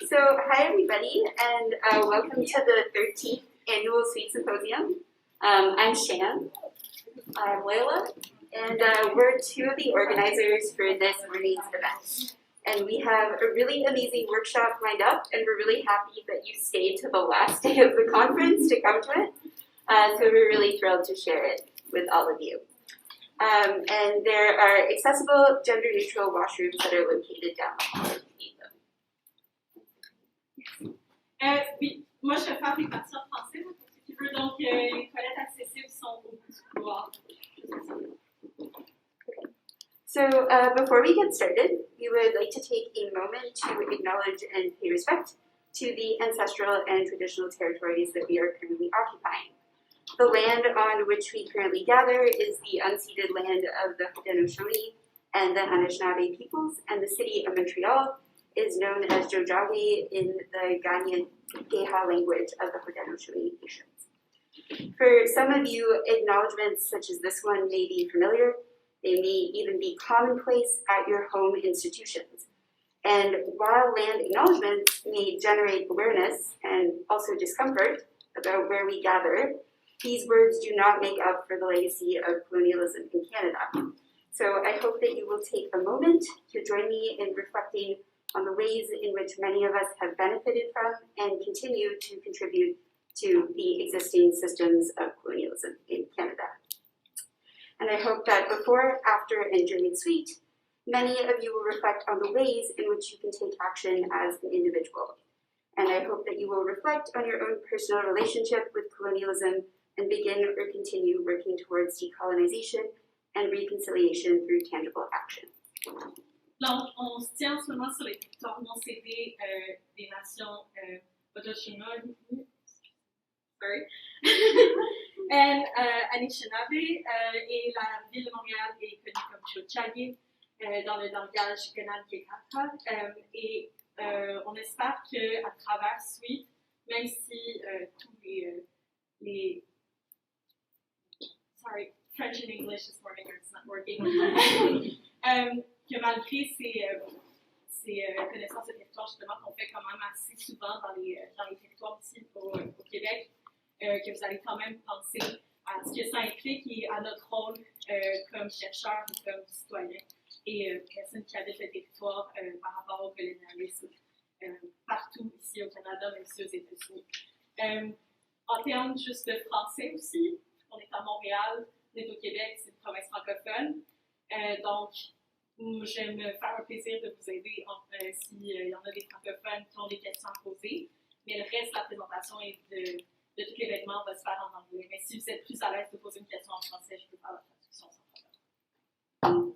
So, hi everybody, and welcome to the 13th Annual SWEEET Symposium. I'm Shan. I'm Layla, and we're two of the organizers for this morning's event. And we have a really amazing workshop lined up, and we're really happy that you stayed to the last day of the conference to come to it. So we're really thrilled to share it with all of you. And there are accessible, gender-neutral washrooms that are located down the hall if you need them. Oui, moi je vais faire des parties en français pour ceux qui veulent. Donc, les toilettes accessibles sont au bout du couloir. So, before we get started, we would like to take a moment to acknowledge and pay respect to the ancestral and traditional territories that we are currently occupying. The land on which we currently gather is the unceded land of the Haudenosaunee and the Anishinaabe peoples, and the city of Montreal is known as Jojage in the Ghanaian-Geha language of the Haudenosaunee nations. For some of you, acknowledgements such as this one may be familiar. They may even be commonplace at your home institutions. And while land acknowledgements may generate awareness and also discomfort about where we gather, these words do not make up for the legacy of colonialism in Canada. So I hope that you will take a moment to join me in reflecting on the ways in which many of us have benefited from and continue to contribute to the existing systems of colonialism in Canada. And I hope that before, after, and during SWEEET, many of you will reflect on the ways in which you can take action as an individual. And I hope that you will reflect on your own personal relationship with colonialism and begin or continue working towards decolonization and reconciliation through tangible action. Donc, on se tient en ce moment sur les territoires non cédés des nations Haudenosaunee, sorry, and Anishinaabe, et la ville de Montréal est connue comme Jojage dans le langage Ghanaian-Geha, et on espère qu'à travers SWEEET, même si tous les sorry, French and English this morning are not working. Que malgré ces connaissances de territoire, justement, qu'on fait quand même assez souvent dans les territoires ici au Québec, que vous allez quand même penser à ce que ça implique et à notre rôle comme chercheurs ou comme citoyens et personnes qui habitent le territoire par rapport au colonialisme partout ici au Canada, mais aussi aux États-Unis. En termes juste de français aussi, on est à Montréal, on est au Québec, c'est une province francophone. Donc, je vais me faire un plaisir de vous aider s'il y en a des francophones qui ont des questions à poser. Mais le reste de la présentation et de tout l'événement va se faire en anglais. Mais si vous êtes plus à l'aise de poser une question en français, je peux faire la traduction sans problème.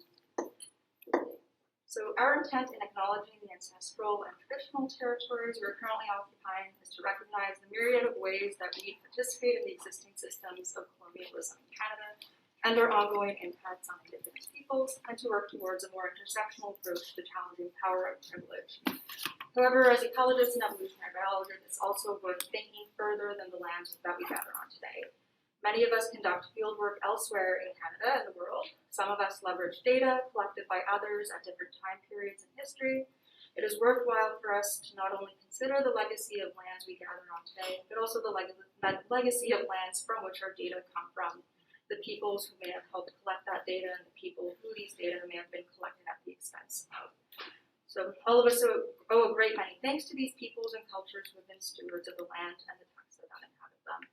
So our intent in acknowledging the ancestral and traditional territories we're currently occupying is to recognize the myriad of ways that we participate in the existing systems of colonialism in Canada and their ongoing impacts on Indigenous peoples, and to work towards a more intersectional approach to challenging power and privilege. However, as ecologists and evolutionary biologists, it's also worth thinking further than the lands that we gather on today. Many of us conduct fieldwork elsewhere in Canada and the world. Some of us leverage data collected by others at different time periods in history. It is worthwhile for us to not only consider the legacy of lands we gather on today, but also the legacy of lands from which our data come from, the peoples who may have helped collect that data, and the people who these data may have been collected at the expense of. So all of us owe a great many thanks to these peoples and cultures who have been stewards of the land and the texts that inhabit them.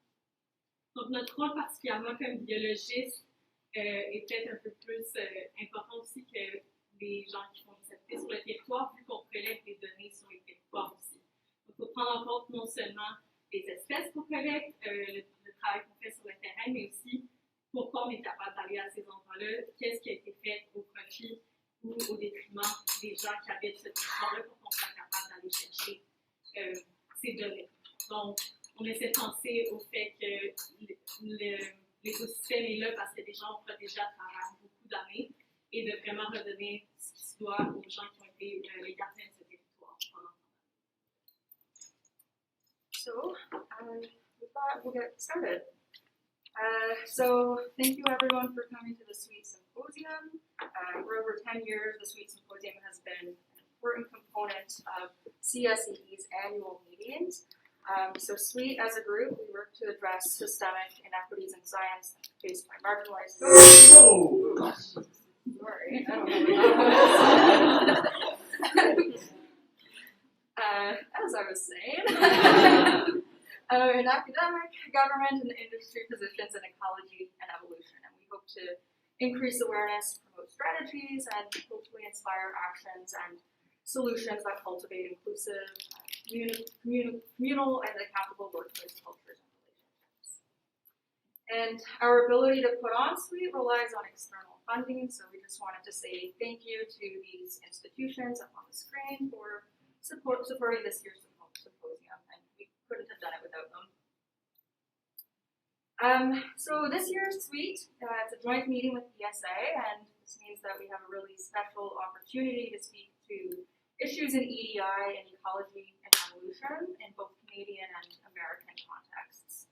Donc, notre rôle particulièrement comme biologiste est peut-être un peu plus important aussi que les gens qui font des activités sur le territoire, vu qu'on collecte des données sur les territoires aussi. Donc, il faut prendre en compte non seulement les espèces qu'on collecte, le travail qu'on fait sur le terrain, mais aussi pourquoi on est capable d'aller à ces endroits-là, qu'est-ce qui a été fait au profit ou au détriment des gens qui habitent ce territoire-là pour qu'on soit capable d'aller chercher ces données. Donc, on essaie de penser au fait que l'écosystème est là parce que des gens ont protégé à travers beaucoup d'années et de vraiment redonner ce qui se doit aux gens qui ont été les gardiens de ce territoire pendant So, with that, we'll get started. So thank you everyone for coming to the SWEEET Symposium. For over 10 years, the SWEEET Symposium has been an important component of CSEE's annual meetings. So SWEEET as a group, we work to address systemic inequities in science faced by marginalized groups. Sorry, I don't know what that was. As I was saying, in academic, government, and industry positions in ecology and evolution, and we hope to increase awareness, promote strategies, and hopefully inspire actions and solutions that cultivate inclusive, communal, and accountable workplace cultures and relationships. And our ability to put on SWEEET relies on external funding, so we just wanted to say thank you to these institutions up on the screen for supporting this year's symposium, and we couldn't have done it without them. So this year's SWEEET, it's a joint meeting with ESA, and this means that we have a really special opportunity to speak to issues in EDI and ecology and evolution in both Canadian and American contexts.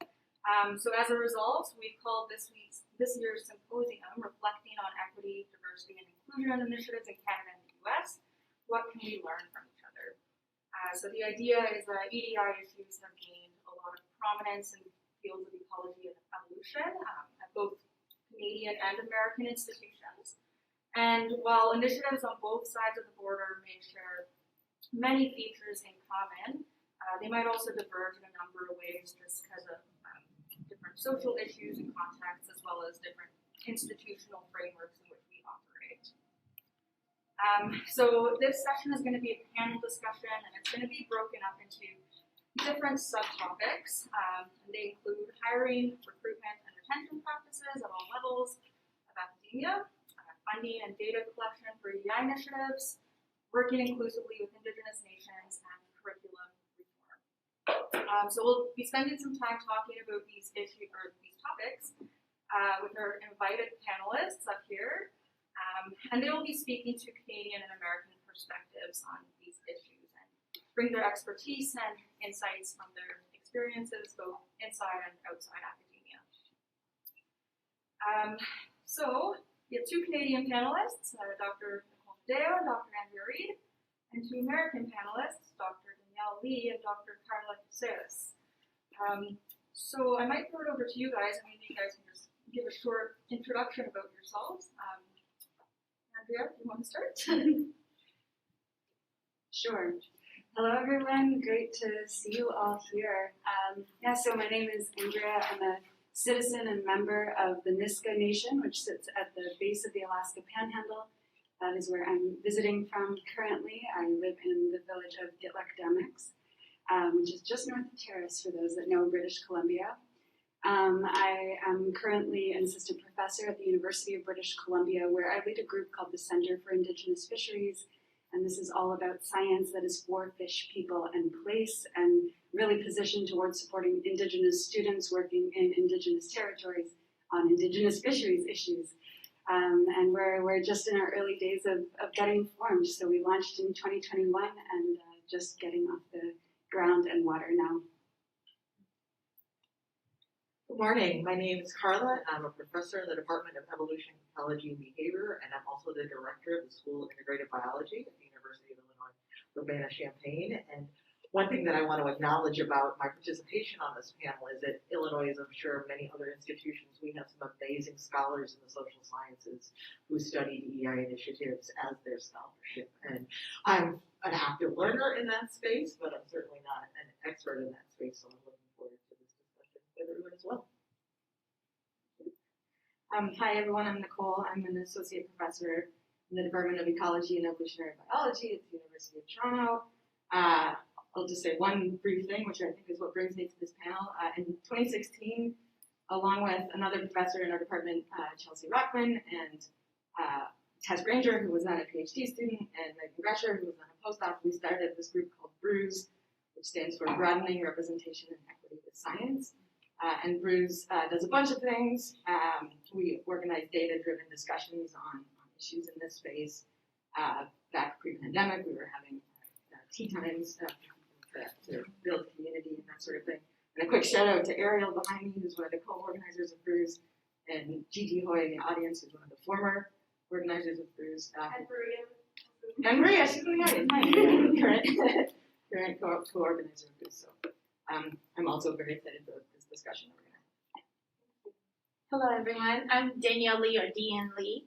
So as a result, we've called this year's symposium Reflecting on Equity, Diversity, and Inclusion Initiatives in Canada and the US. What can we learn from each other? So the idea is that EDI issues have gained a lot of prominence in fields of ecology and evolution at both Canadian and American institutions. And while initiatives on both sides of the border may share many features in common, they might also diverge in a number of ways just because of different social issues and contexts, as well as different institutional frameworks in which we operate. So this session is going to be a panel discussion, and it's going to be broken up into different subtopics. And they include hiring, recruitment, and retention practices at all levels of academia, funding and data collection for EDI initiatives, working inclusively with Indigenous nations, and curriculum reform. So we'll be spending some time talking about these topics with our invited panelists up here. And they will be speaking to Canadian and American perspectives on these issues and bring their expertise and insights from their experiences both inside and outside academia. So we have two Canadian panelists, Dr. Nicole and Dr. Andrea Reid, and two American panelists, Dr. Danielle Lee and Dr. Carla Cáceres. So I might throw it over to you guys, and maybe you guys can just give a short introduction about yourselves. Andrea, do you want to start? Sure. Hello, everyone. Great to see you all here. So my name is Andrea. I'm a citizen and member of the Nisga'a Nation, which sits at the base of the Alaska Panhandle. That is where I'm visiting from currently. I live in the village of Gitleck-Demix, which is just north of Terrace, for those that know British Columbia. I am currently an assistant professor at the University of British Columbia, where I lead a group called the Center for Indigenous Fisheries, and this is all about science that is for fish, people, and place, and really positioned towards supporting Indigenous students working in Indigenous territories on Indigenous fisheries issues. And we're just in our early days of getting formed, so we launched in 2021 and just getting off the ground and water now. Good morning. My name is Carla. I'm a professor in the Department of Evolution, Ecology, and Behavior, and I'm also the director of the School of Integrated Biology at the University of Illinois, Urbana-Champaign. And one thing that I want to acknowledge about my participation on this panel is that Illinois, as I'm sure many other institutions, we have some amazing scholars in the social sciences who study EDI initiatives as their scholarship. And I'm an active learner in that space, but I'm certainly not an expert in that space, so I'm looking forward to this discussion with everyone as well. Hi everyone, I'm Nicole. I'm an associate professor in the Department of Ecology and Evolutionary Biology at the University of Toronto. I'll just say one brief thing, which I think is what brings me to this panel. In 2016, along with another professor in our department, Chelsea Rockman, and Tess Granger, who was then a PhD student, and Megan Gresher, who was then a postdoc, we started this group called BREWS, which stands for Broadening Representation and Equity with Science. And BREWS does a bunch of things. We organize data-driven discussions on issues in this space. Back pre-pandemic, we were having tea times to build community and that sort of thing. And a quick shout out to Ariel behind me, who's one of the co-organizers of BREWS, and Gigi Hoy in the audience, who's one of the former organizers of BREWS. Andrea, she's in the audience. Hi, current co-organizer of this. So I'm also very excited for this discussion that we're going to have. Hello, everyone. I'm Danielle Lee, or Diane Lee.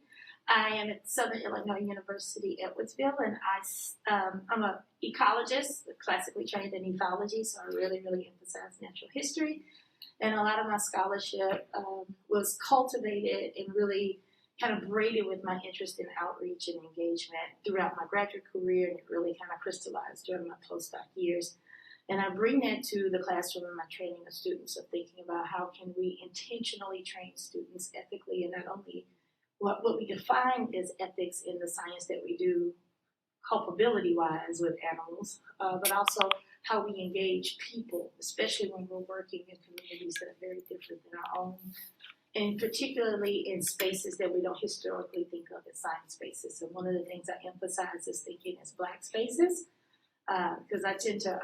I am at Southern Illinois University, Edwardsville, and I'm an ecologist, classically trained in ethology, so I really emphasize natural history. And a lot of my scholarship was cultivated and really kind of braided with my interest in outreach and engagement throughout my graduate career, and it really kind of crystallized during my postdoc years. And I bring that to the classroom in my training of students, of thinking about how can we intentionally train students ethically, and not only what we define as ethics in the science that we do culpability-wise with animals, but also how we engage people, especially when we're working in communities that are very different than our own, and particularly in spaces that we don't historically think of as science spaces. And one of the things I emphasize is thinking as Black spaces, because I tend to,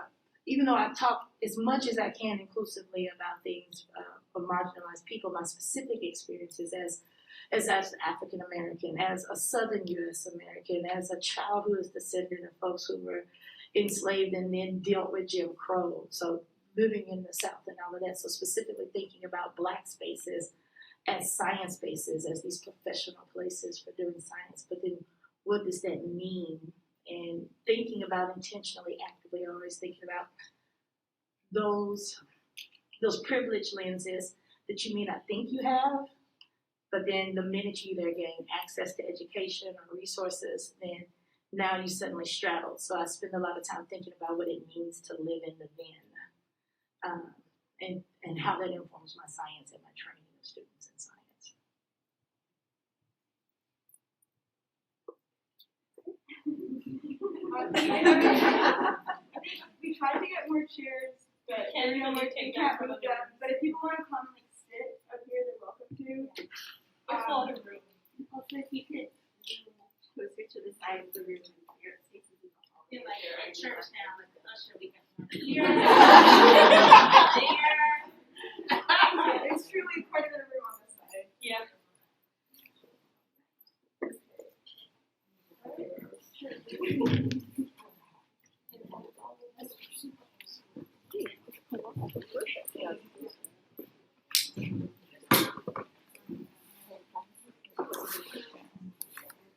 even though I talk as much as I can inclusively about things for marginalized people, my specific experiences as African American, as a Southern U.S. American, as a child who is descendant of folks who were enslaved and then dealt with Jim Crow, so living in the South and all of that. So specifically thinking about Black spaces as science spaces, as these professional places for doing science, but then what does that mean? And thinking about intentionally, actively, always thinking about those privilege lenses that you may not think you have, but then the minute you either gain access to education or resources, then now you suddenly straddle. So I spend a lot of time thinking about what it means to live in the then, and how that informs my science and my training of students in science. We tried to get more chairs, but we can't move them. But if people want to come and sit up here, they're welcome to. There's a lot of room. Also, if you could move closer to the side of the room, your spaces in the hall. Feel like you're at church now, like the usher we have There's truly quite a bit of room on this side. Yeah.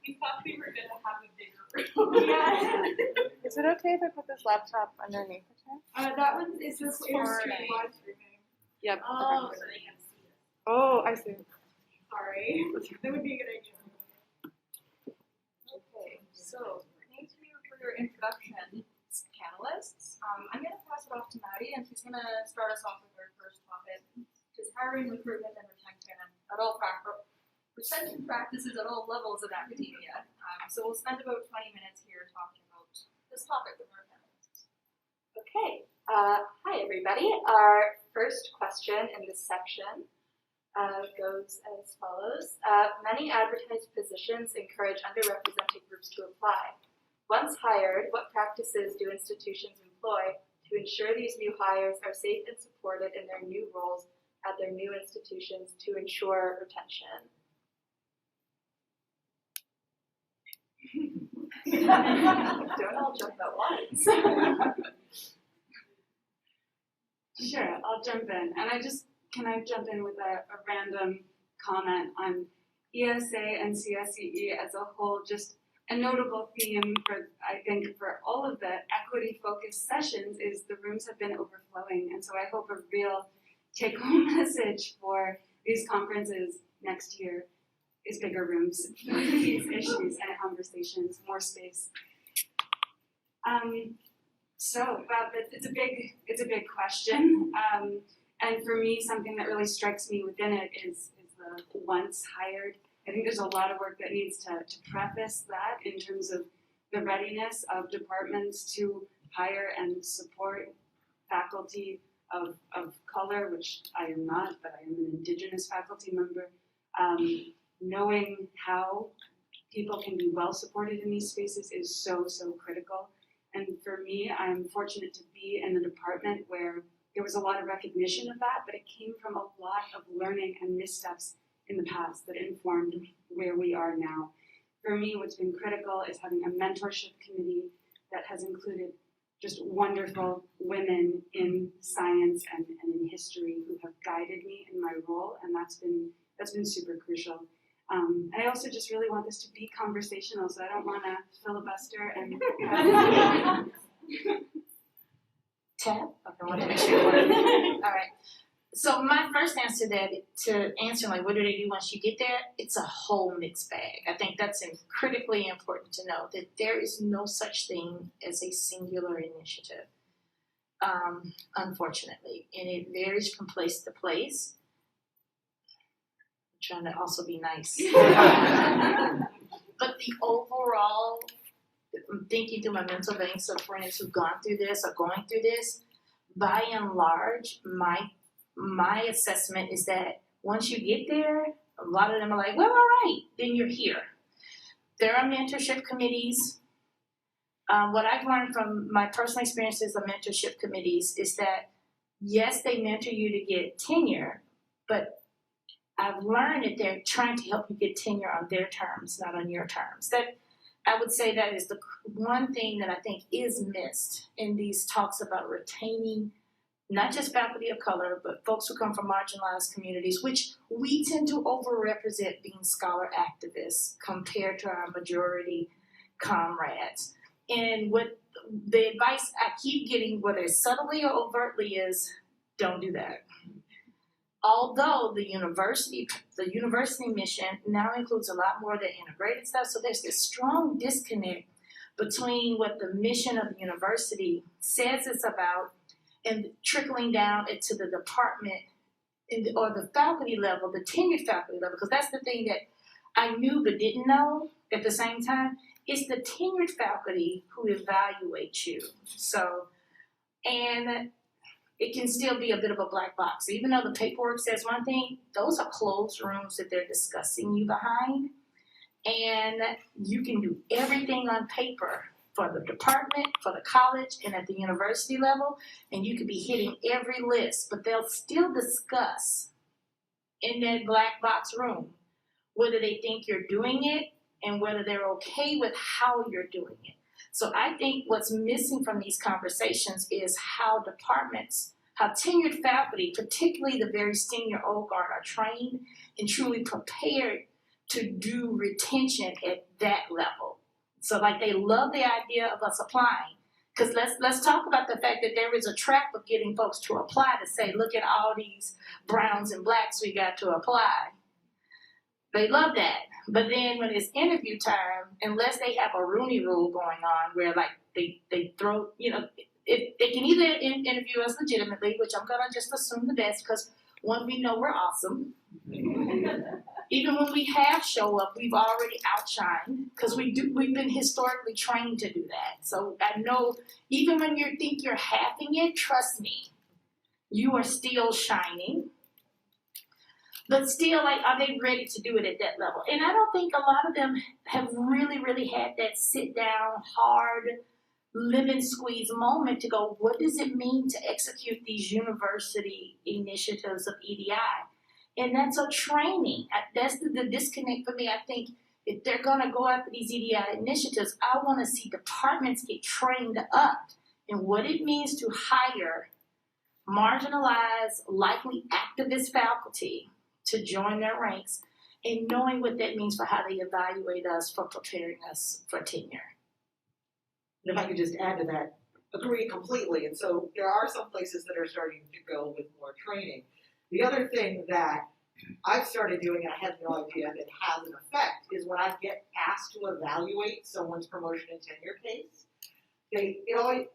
We thought we were going to have a bigger room. Yeah. Is it okay if I put this laptop underneath the chair? That one is just for live streaming. Yep. Oh, Okay. so they can see us. Oh, I see. Sorry. That would be a good idea. Okay, so thank you for your introduction, panelists. I'm going to pass it off to Maddie, and she's going to start us off with our first topic, which is hiring, recruitment, and retention practices at all levels of academia. So we'll spend about 20 minutes here talking about this topic with our panelists. Okay. Hi, everybody. Our first question in this section goes as follows. Many advertised positions encourage underrepresented groups to apply. Once hired, what practices do institutions employ to ensure these new hires are safe and supported in their new roles at their new institutions to ensure retention? Don't all jump at once. Sure, I'll jump in. And can I jump in with a random comment on ESA and CSEE as a whole? Just a notable theme for, I think, for all of the equity-focused sessions is the rooms have been overflowing. And so I hope a real take-home message for these conferences next year is bigger rooms for these issues and conversations, more space. It's a big question. And for me, something that really strikes me within it is the once hired. I think there's a lot of work that needs to preface that in terms of the readiness of departments to hire and support faculty of color, which I am not, but I am an Indigenous faculty member. Knowing how people can be well supported in these spaces is so critical. And for me, I'm fortunate to be in the department where there was a lot of recognition of that, but it came from a lot of learning and missteps in the past that informed where we are now. for me, what's been critical is having a mentorship committee that has included just wonderful women in science and in history who have guided me in my role, and that's been super crucial. And I also just really want this to be conversational, so I don't want to filibuster and Tab? Okay, I want to make sure it works. All right. So my first answer to answer like what do they do once you get there, it's a whole mixed bag. I think that's critically important to know that there is no such thing as a singular initiative, unfortunately, and it varies from place to place. I'm trying to also be nice. But the overall, I'm thinking through my mental veins of friends who've gone through this or going through this, by and large, my assessment is that once you get there, a lot of them are like, well, all right, then you're here. There are mentorship committees. What I've learned from my personal experiences of mentorship committees is that, yes, they mentor you to get tenure, but I've learned that they're trying to help you get tenure on their terms, not on your terms. That I would say that is the one thing that I think is missed in these talks about retaining not just faculty of color, but folks who come from marginalized communities, which we tend to overrepresent being scholar activists compared to our majority comrades. And what the advice I keep getting, whether it's subtly or overtly, is don't do that. Although the university mission now includes a lot more of the integrated stuff, so there's this strong disconnect between what the mission of the university says it's about and trickling down into the department or the faculty level, the tenured faculty level, because that's the thing that I knew but didn't know at the same time. It's the tenured faculty who evaluate you. So, and it can still be a bit of a black box. Even though the paperwork says one thing, those are closed rooms that they're discussing you behind. And you can do everything on paper for the department, for the college, and at the university level, and you could be hitting every list, but they'll still discuss in that black box room whether they think you're doing it and whether they're okay with how you're doing it. So I think what's missing from these conversations is how departments, how tenured faculty, particularly the very senior old guard, are trained and truly prepared to do retention at that level. So like they love the idea of us applying. Because let's talk about the fact that there is a trap of getting folks to apply to say, look at all these browns and blacks we got to apply. They love that. But then when it's interview time, unless they have a Rooney rule going on where like they throw, if they can either interview us legitimately, which I'm gonna just assume the best because one, we know we're awesome. Even when we have show up, we've already outshined because we've been historically trained to do that. So I know even when you think you're halving it, trust me, you are still shining. But still, like, are they ready to do it at that level? And I don't think a lot of them have really, really had that sit down, hard, lemon squeeze moment to go, what does it mean to execute these university initiatives of EDI? And that's a training. That's the disconnect for me. I think if they're going to go after these EDI initiatives, I want to see departments get trained up in what it means to hire marginalized, likely activist faculty to join their ranks and knowing what that means for how they evaluate us for preparing us for tenure. And if I could just add to that, agree completely. And so there are some places that are starting to go with more training. The other thing that I've started doing, and I had no idea that has an effect, is when I get asked to evaluate someone's promotion and tenure case,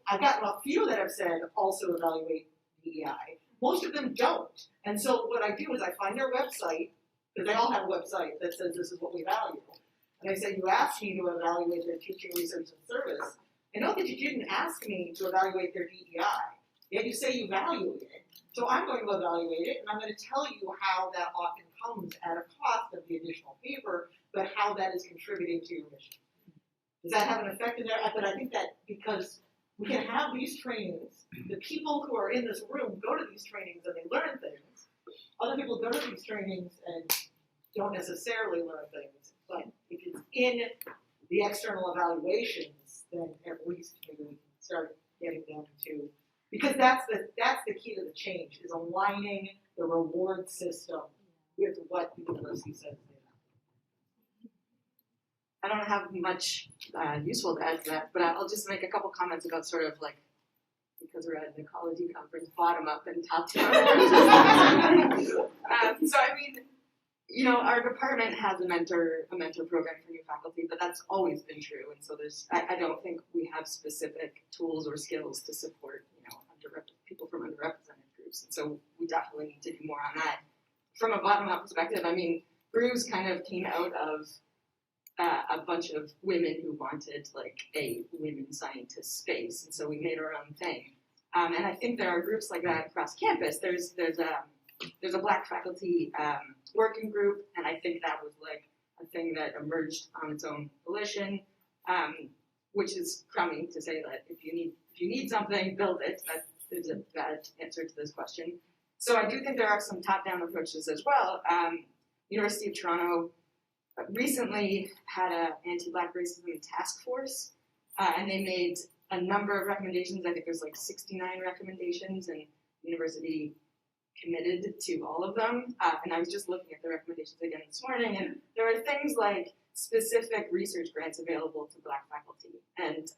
I've gotten a few that have said also evaluate DEI. Most of them don't. And so what I do is I find their website, because they all have a website that says this is what we value. And I say, you asked me to evaluate their teaching, research, and service. I know that you didn't ask me to evaluate their DEI, yet you say you value it. So I'm going to evaluate it, and I'm going to tell you how that often comes at a cost of the additional paper, but how that is contributing to your mission. Does that have an effect in there? But I think that because we can have these trainings, the people who are in this room go to these trainings and they learn things. Other people go to these trainings and don't necessarily learn things. But if it's in the external evaluations, then at least maybe we can start getting them to, because that's the key to the change, is aligning the reward system with what the university says they have. I don't have much useful to add to that, but I'll just make a couple comments about sort of like, because we're at an ecology conference, bottom up and top down. So I mean, you know, our department has a mentor program for new faculty, but that's always been true. And so I don't think we have specific tools or skills to support, you know, people from underrepresented groups. And so we definitely need to do more on that. From a bottom up perspective, I mean, Brews kind of came out of a bunch of women who wanted like a women scientist space, and so we made our own thing. And I think there are groups like that across campus. There's a Black faculty working group, and I think that was like a thing that emerged on its own volition, which is crummy to say that if you need something, build it. That is a bad answer to this question. So I do think there are some top-down approaches as well. University of Toronto recently had an anti-Black racism task force, and they made a number of recommendations. I think there's like 69 recommendations, and the university committed to all of them. And I was just looking at the recommendations again this morning, and there are things like specific research grants available to Black faculty, and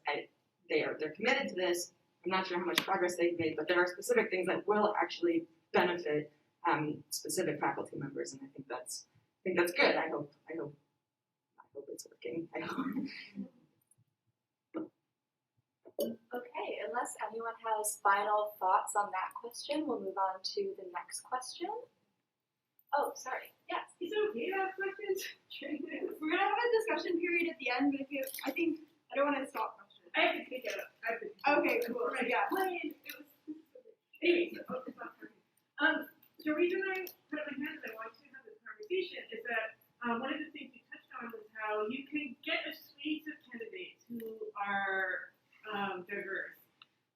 they're committed to this. I'm not sure how much progress they've made, but there are specific things that will actually benefit specific faculty members, and I think that's good. I hope it's working. I hope. Okay, unless anyone has final thoughts on that question, we'll move on to the next question. Oh, sorry. Yes. Is it okay to ask questions? We're gonna have a discussion period at the end, but I don't want to stop questions. I have to take it up. Okay, cool. Right, yeah. Anyway, it's not perfect. The reason I put up my hand is I wanted to have this conversation is that one of the things you touched on was how you can get a suite of candidates who are diverse.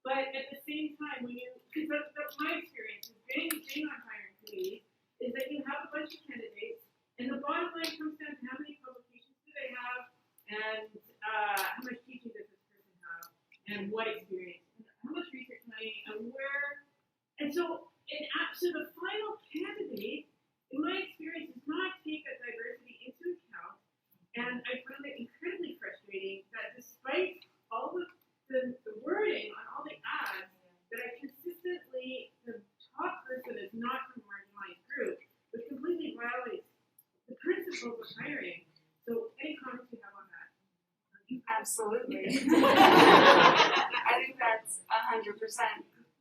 But at the same time, because that's my experience, is being on hiring committees, is that you have a bunch of candidates, and the bottom line comes down to how many publications do they have, and how much teaching does this person have, and what experience, and how much research money, and where. And so the final candidate, in my experience, does not take that diversity into account, and I found it incredibly frustrating that despite all of the wording on all the ads, that I consistently, the top person is not from a marginalized group, which completely violates the principles of hiring. So any comments you have on that? Absolutely. I think that's 100%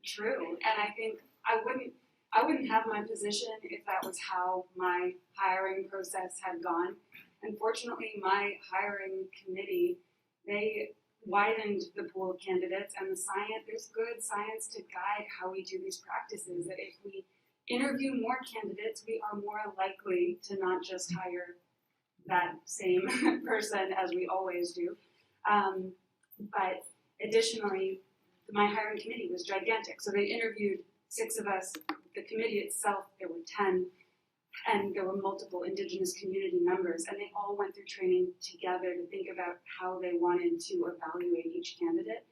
true, and I think I wouldn't have my position if that was how my hiring process had gone. Unfortunately, my hiring committee, they widened the pool of candidates, and there's good science to guide how we do these practices, that if we interview more candidates, we are more likely to not just hire that same person as we always do. But additionally, my hiring committee was gigantic. So they interviewed 6 of us. The committee itself, there were 10, and there were multiple Indigenous community members, and they all went through training together to think about how they wanted to evaluate each candidate.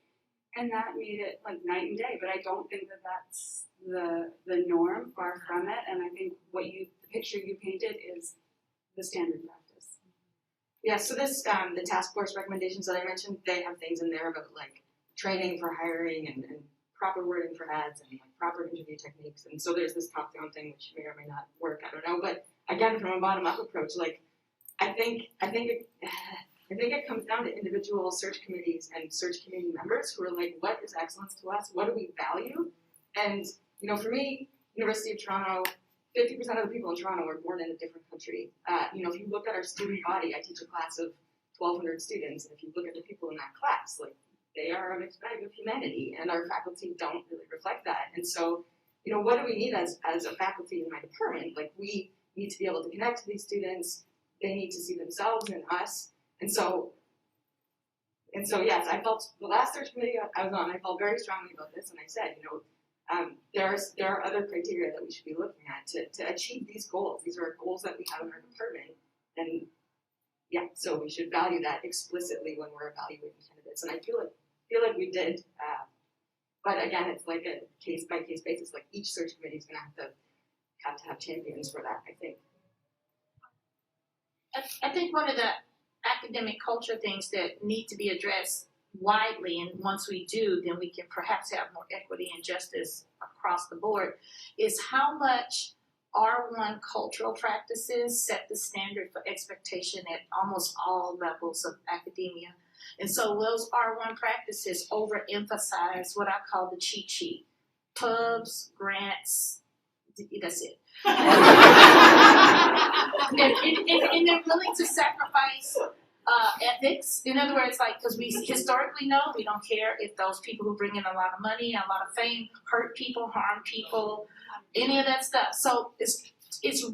And that made it like night and day, but I don't think that that's the norm, far from it, and I think the picture you painted is the standard practice. Yeah, so this, the task force recommendations that I mentioned, they have things in there about like training for hiring and proper wording for ads and like proper interview techniques. And so there's this top-down thing which may or may not work, I don't know. But again, from a bottom-up approach, like I think it comes down to individual search committees and search committee members who are like, what is excellence to us? What do we value? And you know, for me, University of Toronto, 50% of the people in Toronto are born in a different country. You know, if you look at our student body, I teach a class of 1,200 students, and if you look at the people in that class, like they are a mixed bag of humanity, and our faculty don't really reflect that. And so, you know, what do we need as a faculty in my department? Like, we need to be able to connect to these students. They need to see themselves in us. And so yes, I felt the last search committee I was on, I felt very strongly about this, and I said, you know, there are other criteria that we should be looking at to achieve these goals. These are goals that we have in our department, and yeah, so we should value that explicitly when we're evaluating candidates, and I feel like we did. But again, it's like a case by case basis. Like each search committee is going to have champions for that, I think. I think one of the academic culture things that need to be addressed widely, and once we do, then we can perhaps have more equity and justice across the board, is how much R1 cultural practices set the standard for expectation at almost all levels of academia. And so those R1 practices overemphasize what I call the cheat sheet. Pubs, grants, that's it. and they're willing to sacrifice ethics. In other words, like, because we historically know we don't care if those people who bring in a lot of money and a lot of fame hurt people, harm people, any of that stuff. So it's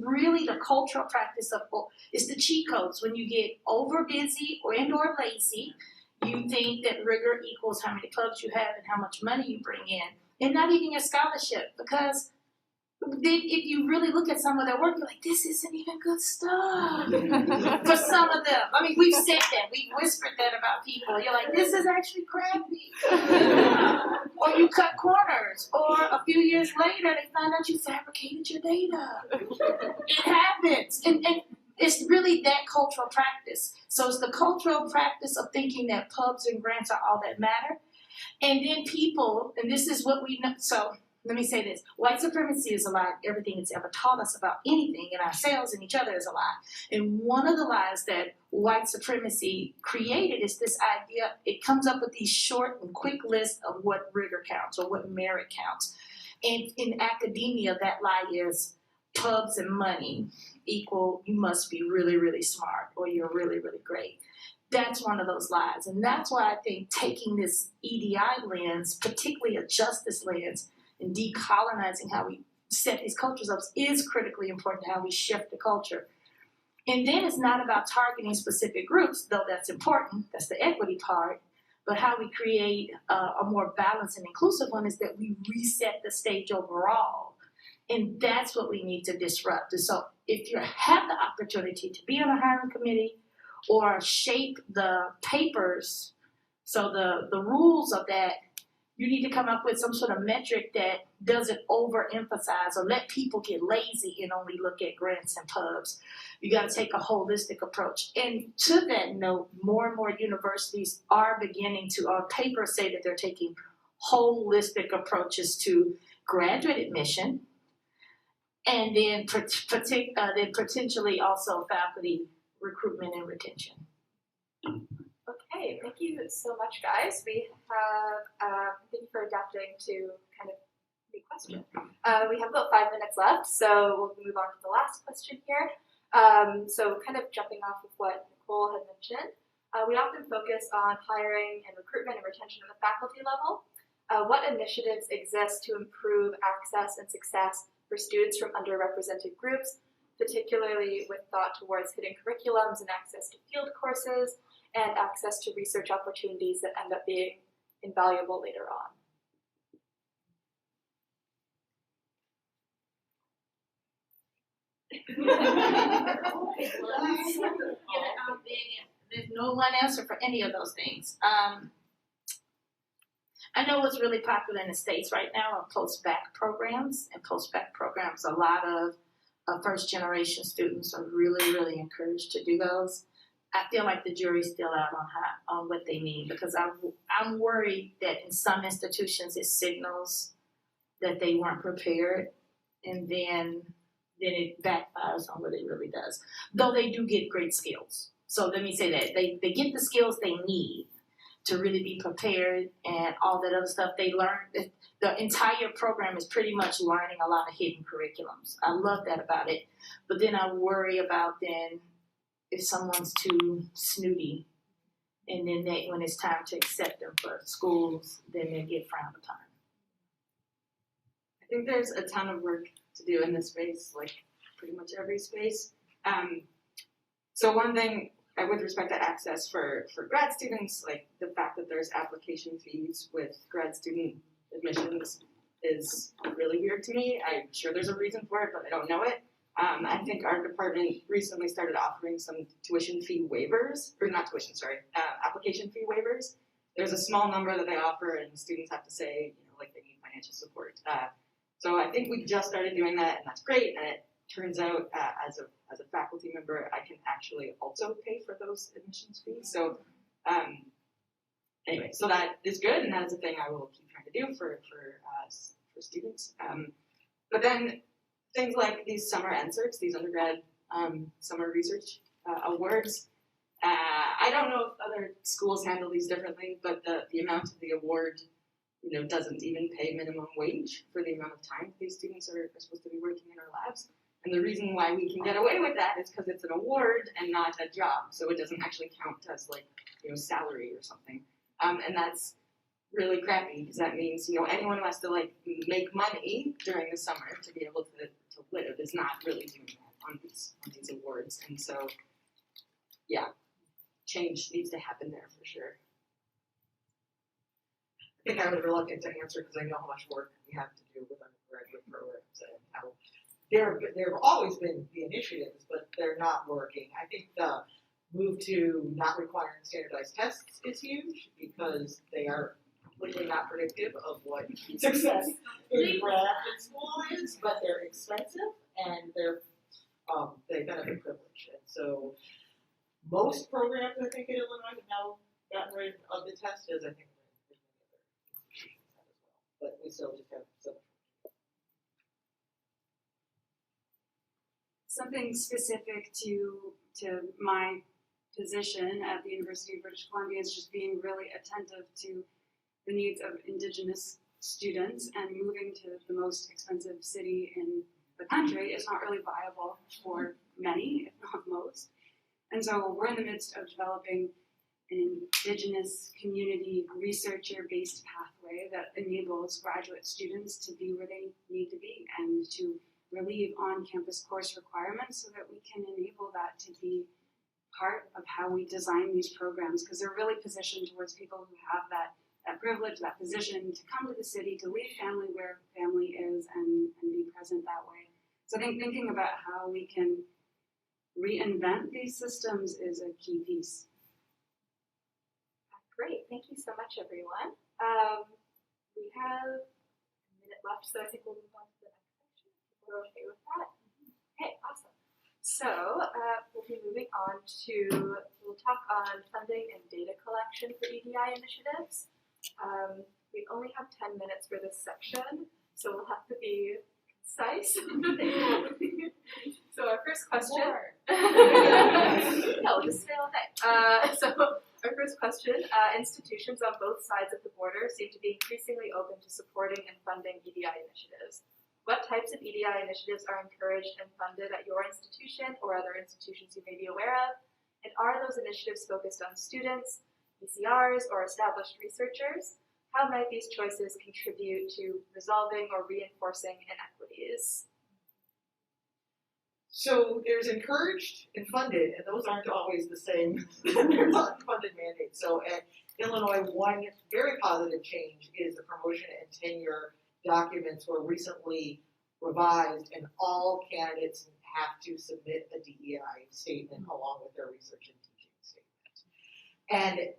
really the cultural practice of, it's the cheat codes. When you get over busy or lazy, you think that rigor equals how many pubs you have and how much money you bring in, and not even your scholarship, because if you really look at some of their work, you're like, this isn't even good stuff. For some of them. I mean, we've said that. We've whispered that about people. You're like, this is actually crappy. Or you cut corners. Or a few years later, they find out you fabricated your data. It happens. And it's really that cultural practice. So it's the cultural practice of thinking that pubs and grants are all that matter. And then people, and this is what we know, so let me say this. White supremacy is a lie. Everything it's ever taught us about anything and ourselves and each other is a lie. And one of the lies that white supremacy created is this idea, it comes up with these short and quick lists of what rigor counts or what merit counts. And in academia, that lie is pubs and money equal you must be really, really smart or you're really, really great. That's one of those lies. And that's why I think taking this EDI lens, particularly a justice lens, and decolonizing how we set these cultures up is critically important to how we shift the culture. And then it's not about targeting specific groups, though that's important, that's the equity part, but how we create a more balanced and inclusive one is that we reset the stage overall. And that's what we need to disrupt. And so if you have the opportunity to be on a hiring committee or shape the papers, so the rules of that, you need to come up with some sort of metric that doesn't overemphasize or let people get lazy and only look at grants and pubs. You got to take a holistic approach. And to that note, more and more universities are beginning to, on paper, say that they're taking holistic approaches to graduate admission, and then potentially also faculty recruitment and retention. Okay, thank you so much, guys. We have, thank you for adapting to kind of the question. We have about 5 minutes left, so we'll move on to the last question here. So kind of jumping off of what Nicole had mentioned, we often focus on hiring and recruitment and retention at the faculty level. What initiatives exist to improve access and success for students from underrepresented groups, particularly with thought towards hidden curriculums and access to field courses, and access to research opportunities that end up being invaluable later on? There's no one answer for any of those things. I know what's really popular in the States right now are post-bac programs, and post-bac programs, a lot of first-generation students are really, really encouraged to do those. I feel like the jury's still out on what they mean, because I'm worried that in some institutions it signals that they weren't prepared, and then it backfires on what it really does. Though they do get great skills. So let me say that. They get the skills they need to really be prepared and all that other stuff. They learn, the entire program is pretty much learning a lot of hidden curriculums. I love that about it. But then I worry about then if someone's too snooty, and then when it's time to accept them for schools, then they get frowned upon. I think there's a ton of work to do in this space, like pretty much every space. So one thing, with respect to access for grad students, like the fact that there's application fees with grad student admissions is really weird to me. I'm sure there's a reason for it, but I don't know it. I think our department recently started offering some tuition fee waivers, or not tuition, sorry, application fee waivers. There's a small number that they offer, and students have to say, like they need financial support. So I think we just started doing that, and that's great. And it turns out, as a faculty member, I can actually also pay for those admissions fees. So anyway, so that is good, and that is a thing I will keep trying to do for students. But then things like these summer NSERCs, these undergrad summer research awards. I don't know if other schools handle these differently, but the amount of the award, doesn't even pay minimum wage for the amount of time these students are supposed to be working in our labs. And the reason why we can get away with that is because it's an award and not a job, so it doesn't actually count as salary or something. And that's really crappy because that means anyone who has to make money during the summer to be able to live is not really doing that on these awards. And so, yeah, change needs to happen there for sure. I think I was reluctant to answer because I know how much work we have to do with undergraduate programs and how there have always been the initiatives, but they're not working. I think the move to not requiring standardized tests is huge because they are completely not predictive of what success in graduate school is, but they're expensive and they benefit privilege. And so most programs, I think, in Illinois have now gotten rid of the test, as I think many other institutions have as well. But we still just have so much. Something specific to my position at the University of British Columbia is just being really attentive to the needs of Indigenous students, and moving to the most expensive city in the country is not really viable for many, if not most. And so we're in the midst of developing an Indigenous community researcher-based pathway that enables graduate students to be where they need to be and to relieve on-campus course requirements so that we can enable that to be part of how we design these programs, because they're really positioned towards people who have that privilege, that position to come to the city, to leave family where family is, and be present that way. So I think thinking about how we can reinvent these systems is a key piece. Great, thank you so much, everyone. We have a minute left, so I think we'll move on to the next section. We're okay with that? Okay, awesome. So we'll be moving on to, we'll talk on funding and data collection for EDI initiatives. We only have 10 minutes for this section, so we'll have to be concise. So our first question. No, just say all day. So our first question, institutions on both sides of the border seem to be increasingly open to supporting and funding EDI initiatives. What types of EDI initiatives are encouraged and funded at your institution or other institutions you may be aware of? And are those initiatives focused on students, ECRs, or established researchers? How might these choices contribute to resolving or reinforcing inequities? So there's encouraged and funded, and those aren't always the same. There's unfunded mandates. So at Illinois, one very positive change is the promotion and tenure documents were recently revised, and all candidates have to submit a DEI statement along with their research and teaching statement.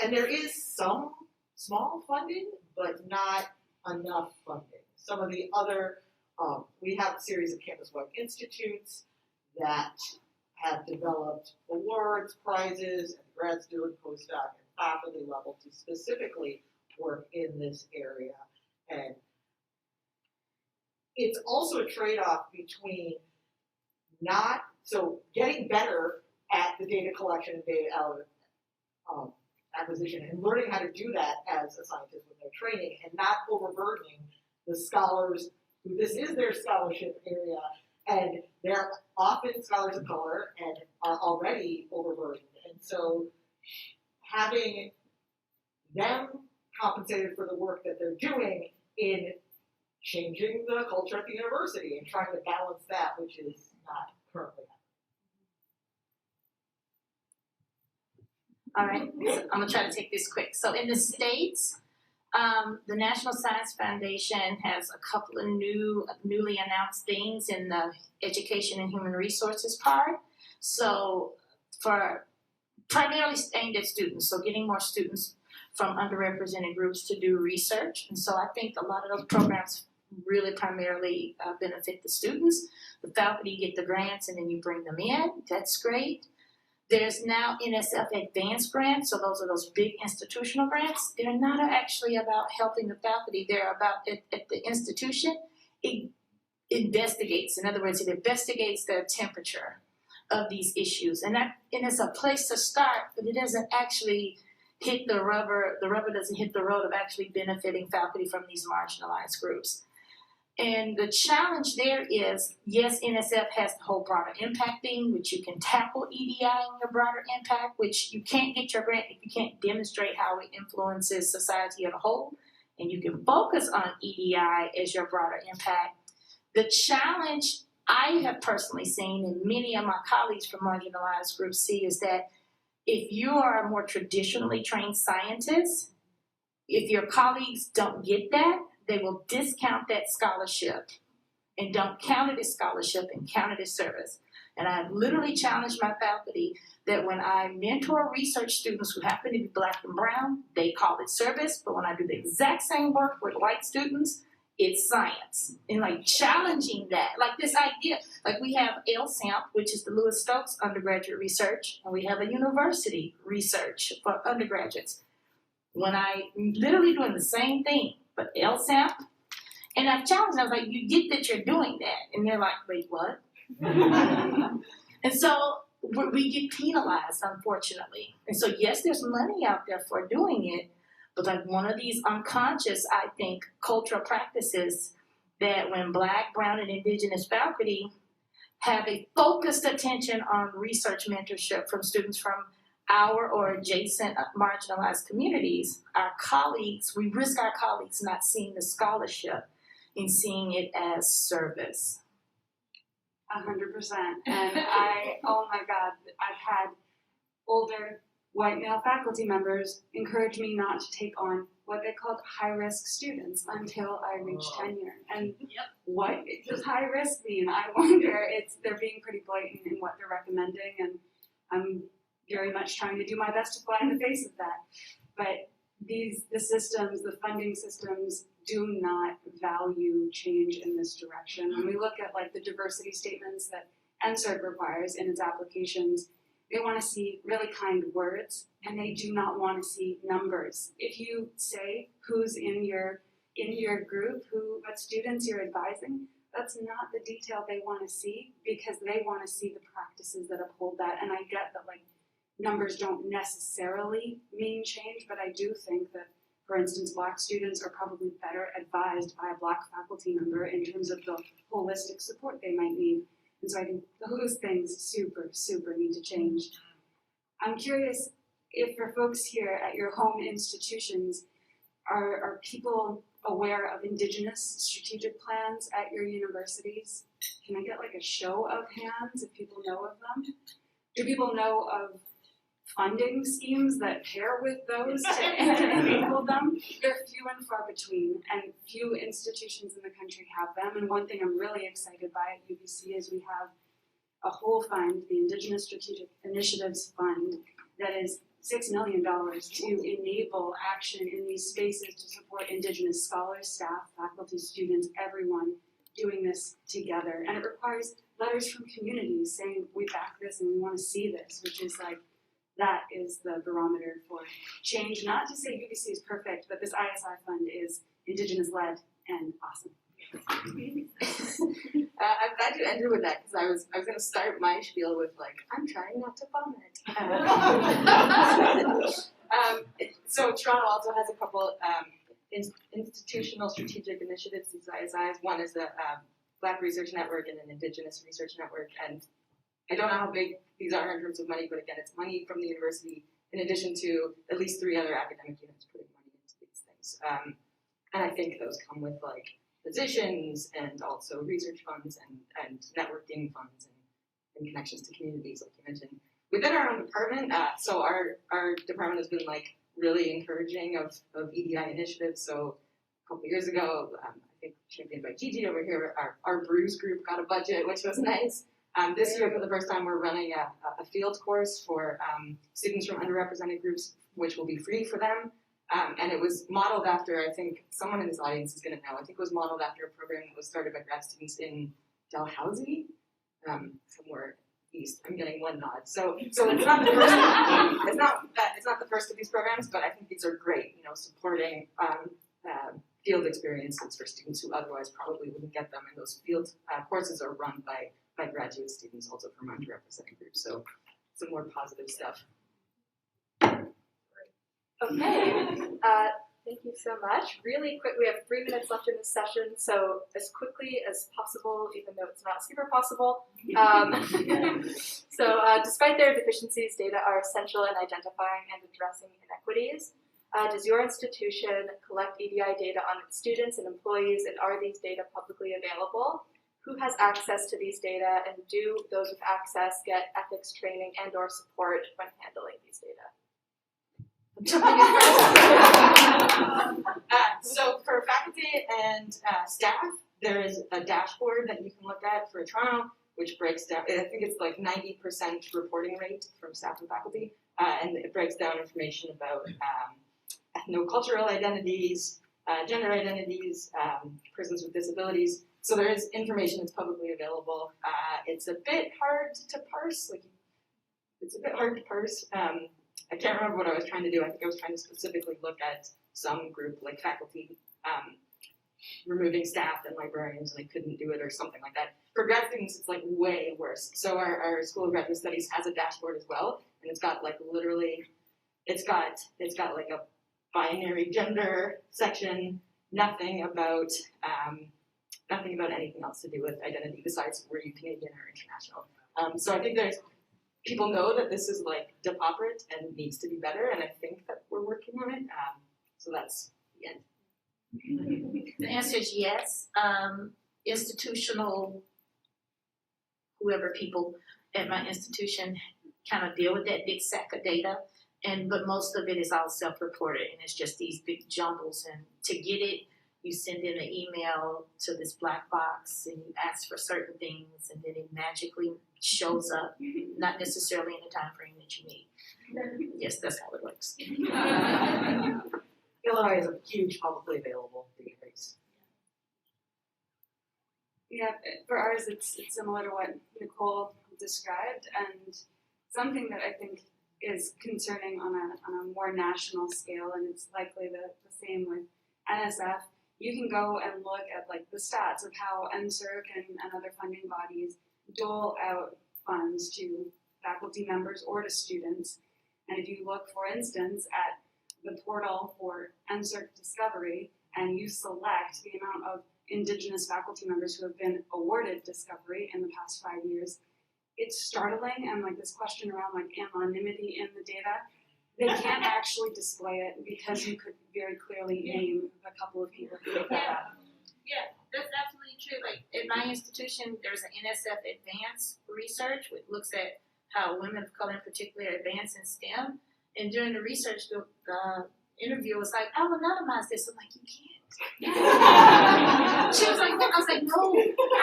And there is some small funding, but not enough funding. Some of the other, we have a series of campus-wide institutes that have developed awards, prizes, and grad student, postdoc, and faculty level to specifically work in this area. And it's also a trade-off between getting better at the data collection and data acquisition and learning how to do that as a scientist with no training, and not overburdening the scholars who this is their scholarship area, and they're often scholars of color and are already overburdened. And so having them compensated for the work that they're doing in changing the culture at the university and trying to balance that, which is not currently happening. All right, so I'm gonna try to take this quick. So in the States, The National Science Foundation has a couple of newly announced things in the education and human resources part. So for primarily aimed at students, so getting more students from underrepresented groups to do research. And so I think a lot of those programs really primarily benefit the students. The faculty get the grants and then you bring them in. That's great. There's now Nsf Advanced Grants, so those are those big institutional grants. They're not actually about helping the faculty. They're about, at the institution, it investigates. In other words, it investigates the temperature of these issues. And it's a place to start, but it doesn't actually hit the rubber doesn't hit the road of actually benefiting faculty from these marginalized groups. And the challenge there is, yes, NSF has the whole broader impact thing, which you can tackle EDI in your broader impact, which you can't get your grant if you can't demonstrate how it influences society as a whole. And you can focus on EDI as your broader impact. The challenge I have personally seen, and many of my colleagues from marginalized groups see, is that if you are a more traditionally trained scientist, if your colleagues don't get that, they will discount that scholarship and don't count it as scholarship and count it as service. And I've literally challenged my faculty that when I mentor research students who happen to be Black and brown, they call it service, but when I do the exact same work with white students, it's science. And like challenging that, like this idea, like we have LSAMP, which is the Lewis Stokes undergraduate research, and we have a university research for undergraduates. When I literally doing the same thing, but LSAMP, and I've challenged them, I was like, you get that you're doing that. And they're like, wait, what? And so we get penalized, unfortunately. And so yes, there's money out there for doing it, but like one of these unconscious, I think, cultural practices that when Black, brown, and Indigenous faculty have a focused attention on research mentorship from students from our or adjacent marginalized communities, our colleagues, we risk our colleagues not seeing the scholarship and seeing it as service. 100%. And oh my God, I've had older white male faculty members encourage me not to take on what they called high-risk students until I reached tenure. And what does high risk mean? I wonder. They're being pretty blatant in what they're recommending, and I'm very much trying to do my best to fly in the face of that. But the systems, the funding systems, do not value change in this direction. When we look at like the diversity statements that NSERC requires in its applications, they want to see really kind words, and they do not want to see numbers. If you say who's in your group, what students you're advising, that's not the detail they want to see, because they want to see the practices that uphold that. And I get that like numbers don't necessarily mean change, but I do think that, for instance, Black students are probably better advised by a Black faculty member in terms of the holistic support they might need. And so I think those things super, super need to change. I'm curious if for folks here at your home institutions, are people aware of Indigenous strategic plans at your universities? Can I get like a show of hands if people know of them? Do people know of funding schemes that pair with those to enable them? They're few and far between, and few institutions in the country have them. And one thing I'm really excited by at UBC is we have a whole fund, the Indigenous Strategic Initiatives Fund, that is $6 million to enable action in these spaces to support Indigenous scholars, staff, faculty, students, everyone doing this together. And it requires letters from communities saying, we back this and we want to see this, which is like, that is the barometer for change. Not to say UBC is perfect, but this ISI fund is Indigenous-led and awesome. I'm glad you ended with that, because I was going to start my spiel with like, I'm trying not to vomit. So Toronto also has a couple institutional strategic initiatives, these ISIs. One is the Black Research Network and an Indigenous Research Network, and I don't know how big these are in terms of money, but again, it's money from the university in addition to at least 3 other academic units putting money into these things. And I think those come with like positions and also research funds and networking funds and connections to communities, like you mentioned. Within our own department, so our department has been like really encouraging of EDI initiatives. So a couple years ago, I think championed by Gigi over here, our Brews group got a budget, which was nice. This year, for the first time, we're running a field course for students from underrepresented groups, which will be free for them. And it was modeled after, I think someone in this audience is going to know, I think it was modeled after a program that was started by grad students in Dalhousie, somewhere east. I'm getting one nod. So it's not the first. It's not the first of these programs, but I think these are great. Supporting field experiences for students who otherwise probably wouldn't get them. And those field courses are run by graduate students also from underrepresented groups. So some more positive stuff. Okay, thank you so much. Really quick, we have 3 minutes left in this session, so as quickly as possible, even though it's not super possible. Despite their deficiencies, data are essential in identifying and addressing inequities. Does your institution collect EDI data on its students and employees, and are these data publicly available? Who has access to these data, and do those with access get ethics training and or support when handling these data? So for faculty and staff, there is a dashboard that you can look at for Toronto, which breaks down, I think it's like 90% reporting rate from staff and faculty, and it breaks down information about ethnocultural identities, gender identities, persons with disabilities. So there is information that's publicly available. It's a bit hard to parse, I can't remember what I was trying to do. I think I was trying to specifically look at some group, like faculty, removing staff and librarians, and I couldn't do it or something like that. For grad students, it's like way worse. So our School of Graduate Studies has a dashboard as well, and it's got like literally, it's got like a binary gender section, nothing about anything else to do with identity besides were you Canadian or international. So I think people know that this is like depauperate and needs to be better, and I think that we're working on it. So that's the end. The answer is yes. Institutional, whoever people at my institution kind of deal with that big sack of data, but most of it is all self-reported, and it's just these big jumbles. And to get it, you send in an email to this black box, and you ask for certain things, and then it magically shows up, not necessarily in the time frame that you need. Yes, that's how it works. Illinois is a huge publicly available database. Yeah, for ours it's similar to what Nicole described, and something that I think is concerning on a more national scale, and it's likely the same with NSF. You can go and look at like the stats of how NSERC and other funding bodies dole out funds to faculty members or to students. And if you look, for instance, at the portal for NSERC Discovery, and you select the amount of Indigenous faculty members who have been awarded Discovery in the past 5 years, it's startling. And like this question around like anonymity in the data, they can't actually display it because you could very clearly name a couple of people who did that. Yeah, that's absolutely true. Like at my institution, there's an Nsf Advanced research which looks at how women of color in particular advance in STEM. And during the research, the interviewer was like, "I'll anonymize this." I'm like, "You can't." She was like, "No." I was like, "No,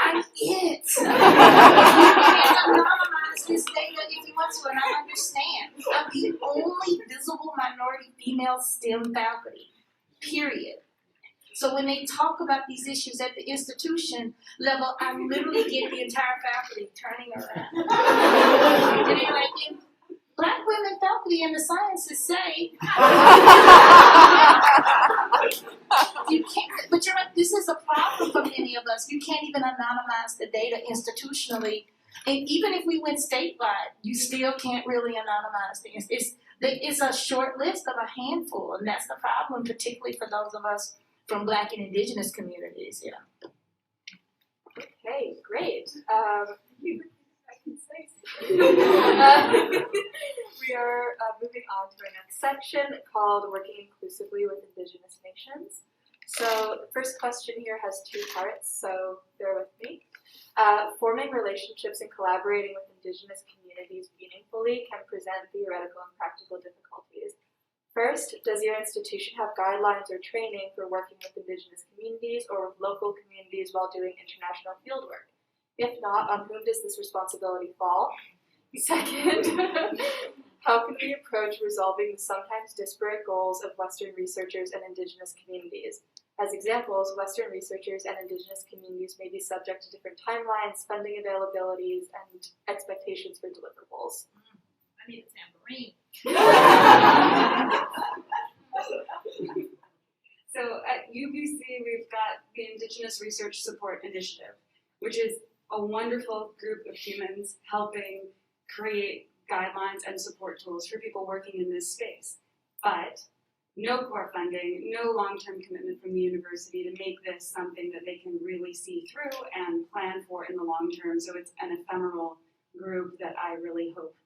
I'm it. You can't anonymize this data if you want to." And I understand. I'm the only visible minority female STEM faculty, period. So when they talk about these issues at the institution level, I literally get the entire faculty turning around. And they're like, Black women faculty in the sciences say, you can't, but you're like, this is a problem for many of us. You can't even anonymize the data institutionally. And even if we went statewide, you still can't really anonymize things. It's a short list of a handful, and that's the problem, particularly for those of us from Black and Indigenous communities. Yeah. Okay, great. We are moving on to our next section called Working Inclusively with Indigenous Nations. So the first question here has 2 parts, so bear with me. Forming relationships and collaborating with Indigenous communities meaningfully can present theoretical and practical difficulties. First, does your institution have guidelines or training for working with Indigenous communities or with local communities while doing international fieldwork? If not, on whom does this responsibility fall? Second, how can we approach resolving the sometimes disparate goals of Western researchers and Indigenous communities? As examples, Western researchers and Indigenous communities may be subject to different timelines, funding availabilities, and expectations for deliverables. I need a tambourine. So at UBC, we've got the Indigenous Research Support Initiative, which is a wonderful group of humans helping create guidelines and support tools for people working in this space. But no core funding, no long-term commitment from the university to make this something that they can really see through and plan for in the long term. So it's an ephemeral group that I really hope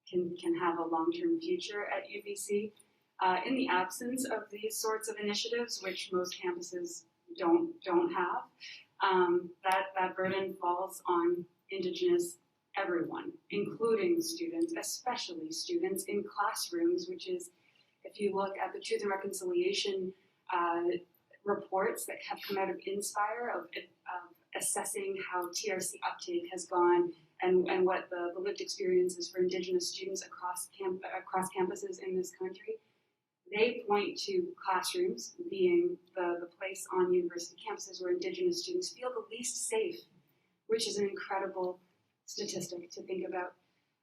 can have a long-term future at UBC. In the absence of these sorts of initiatives, which most campuses don't have, that burden falls on Indigenous everyone, including students, especially students in classrooms, which is, if you look at the Truth and Reconciliation reports that have come out of Inspire of assessing how TRC uptake has gone and what the lived experience is for Indigenous students across campuses in this country, they point to classrooms being the place on university campuses where Indigenous students feel the least safe, which is an incredible statistic to think about.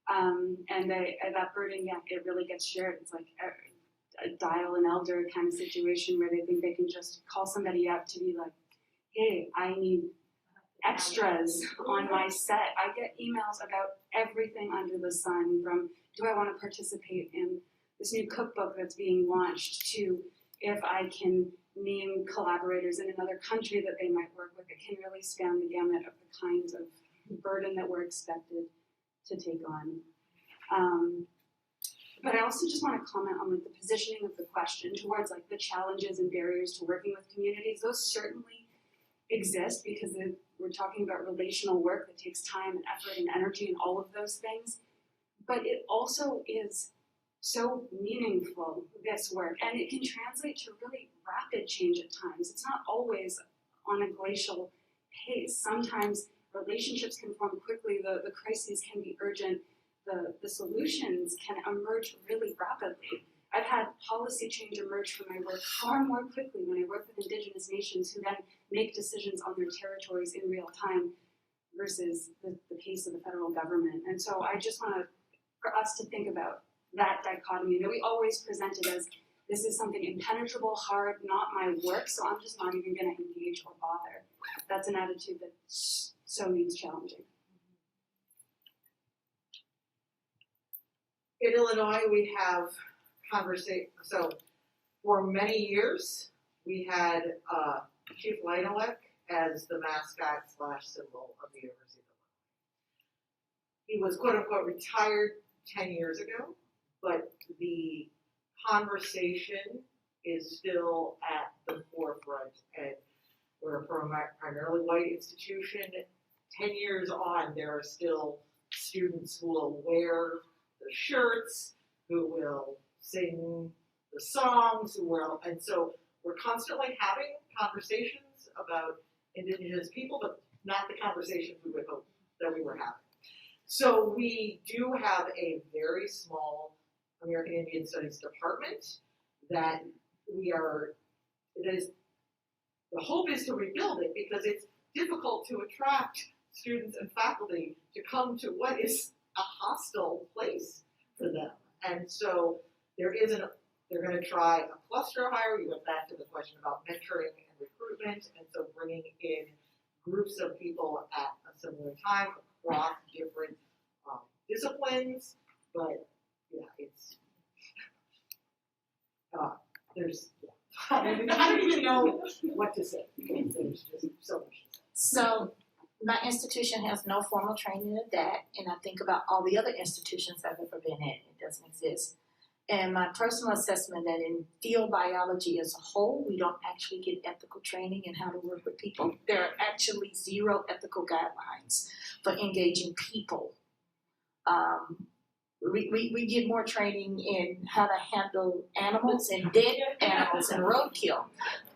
And that burden, yeah, it really gets shared. It's like a dial an elder kind of situation where they think they can just call somebody up to be like, hey, I need extras on my set. I get emails about everything under the sun, from do I want to participate in this new cookbook that's being launched, to if I can name collaborators in another country that they might work with. It can really span the gamut of the kinds of burden that we're expected to take on. But I also just want to comment on like the positioning of the question towards like the challenges and barriers to working with communities. Those certainly exist because we're talking about relational work that takes time and effort and energy and all of those things. But it also is so meaningful, this work, and it can translate to really rapid change at times. It's not always on a glacial pace. Sometimes relationships can form quickly, the crises can be urgent, the solutions can emerge really rapidly. I've had policy change emerge from my work far more quickly when I work with Indigenous nations who then make decisions on their territories in real time versus the pace of the federal government. And so I just want for us to think about that dichotomy that we always present it as, this is something impenetrable, hard, not my work, so I'm just not even going to engage or bother. That's an attitude that so needs challenging. In Illinois, we have so for many years, we had Chief Leinowek as the mascot / symbol of the University of Illinois. He was quote unquote retired 10 years ago, but the conversation is still at the forefront, and we're from a primarily white institution. 10 years on, there are still students who will wear the shirts, who will sing the songs, and so we're constantly having conversations about Indigenous people, but not the conversations we would hope that we were having. So we do have a very small American Indian Studies department that the hope is to rebuild it, because it's difficult to attract students and faculty to come to what is a hostile place for them. And so they're going to try a cluster hire. We went back to the question about mentoring and recruitment, and so bringing in groups of people at a similar time across different disciplines. But yeah, it's I don't even know what to say. There's just so much to say. So my institution has no formal training in that, and I think about all the other institutions I've ever been in. It doesn't exist. And my personal assessment that in field biology as a whole, we don't actually get ethical training in how to work with people. There are actually zero ethical guidelines for engaging people we get more training in how to handle animals and dead animals and roadkill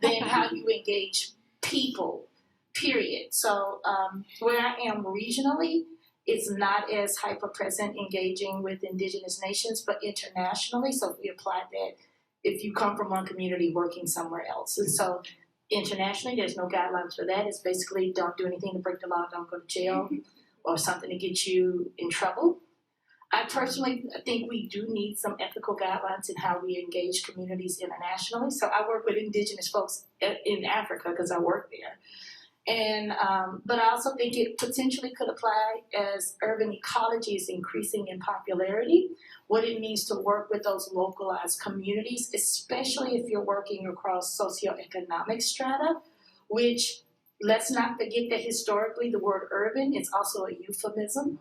than how you engage people, period. So where I am regionally, it's not as hyper-present engaging with Indigenous nations, but internationally, so if we apply that, if you come from one community working somewhere else. And so internationally, there's no guidelines for that. It's basically don't do anything to break the law, don't go to jail, or something to get you in trouble. I personally think we do need some ethical guidelines in how we engage communities internationally. So I work with Indigenous folks in Africa because I work there. And but I also think it potentially could apply as urban ecology is increasing in popularity, what it means to work with those localized communities, especially if you're working across socioeconomic strata, which let's not forget that historically the word urban is also a euphemism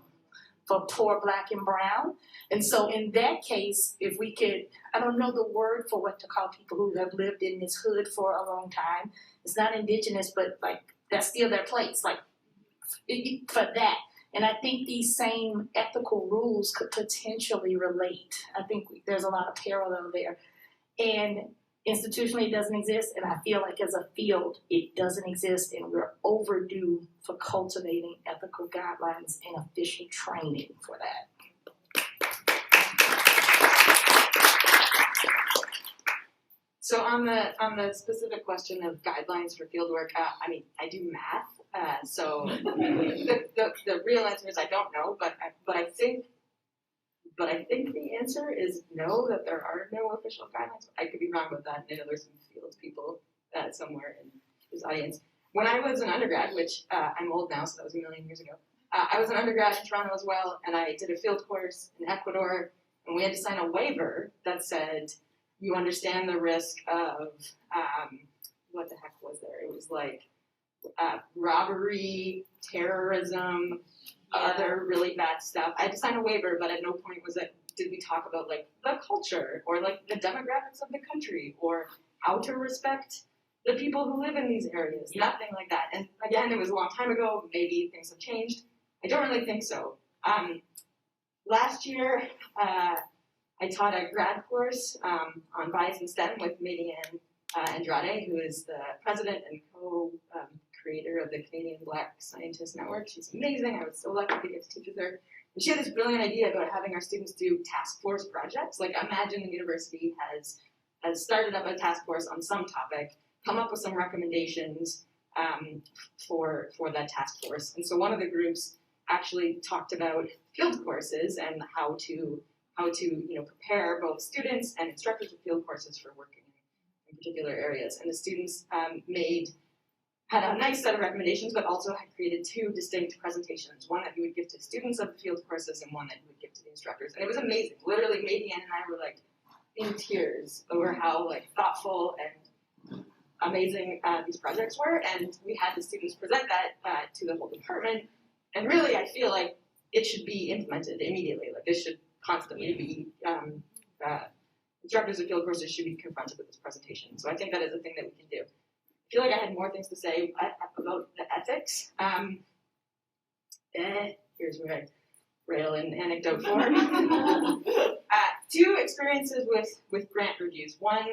for poor, Black, and brown. And so in that case, if we could, I don't know the word for what to call people who have lived in this hood for a long time. It's not Indigenous, but like that's still their place, like for that. And I think these same ethical rules could potentially relate. I think there's a lot of parallel there. And institutionally, it doesn't exist, and I feel like as a field, it doesn't exist, and we're overdue for cultivating ethical guidelines and official training for that. So on the specific question of guidelines for fieldwork, I mean, I do math, so the real answer is I don't know, but I think the answer is no, that there are no official guidelines. I could be wrong about that. I know there's some field people somewhere in this audience. When I was an undergrad, which I'm old now, so that was a million years ago, I was an undergrad in Toronto as well, and I did a field course in Ecuador, and we had to sign a waiver that said, you understand the risk of, what the heck was there? It was like robbery, terrorism, other really bad stuff. I had to sign a waiver, but at no point did we talk about like the culture or like the demographics of the country or how to respect the people who live in these areas. Nothing like that. And again, it was a long time ago. Maybe things have changed. I don't really think so. Last year, I taught a grad course on bias in STEM with Mideo Andrade, who is the president and co-creator of the Canadian Black Scientist Network. She's amazing. I was so lucky to get to teach with her. And she had this brilliant idea about having our students do task force projects. Like, imagine the university has started up a task force on some topic, come up with some recommendations for that task force. And so one of the groups actually talked about field courses and how to prepare both students and instructors of field courses for working in particular areas. And the students had a nice set of recommendations, but also had created two distinct presentations, one that you would give to students of the field courses and one that you would give to the instructors. And it was amazing. Literally, Mideo and I were like in tears over how like thoughtful and amazing these projects were. And we had the students present that to the whole department. And really, I feel like it should be implemented immediately. Like, this should constantly be, instructors of field courses should be confronted with this presentation. So I think that is a thing that we can do. I feel like I had more things to say about the ethics. Here's where I rail in anecdote form. Two experiences with grant reviews. One,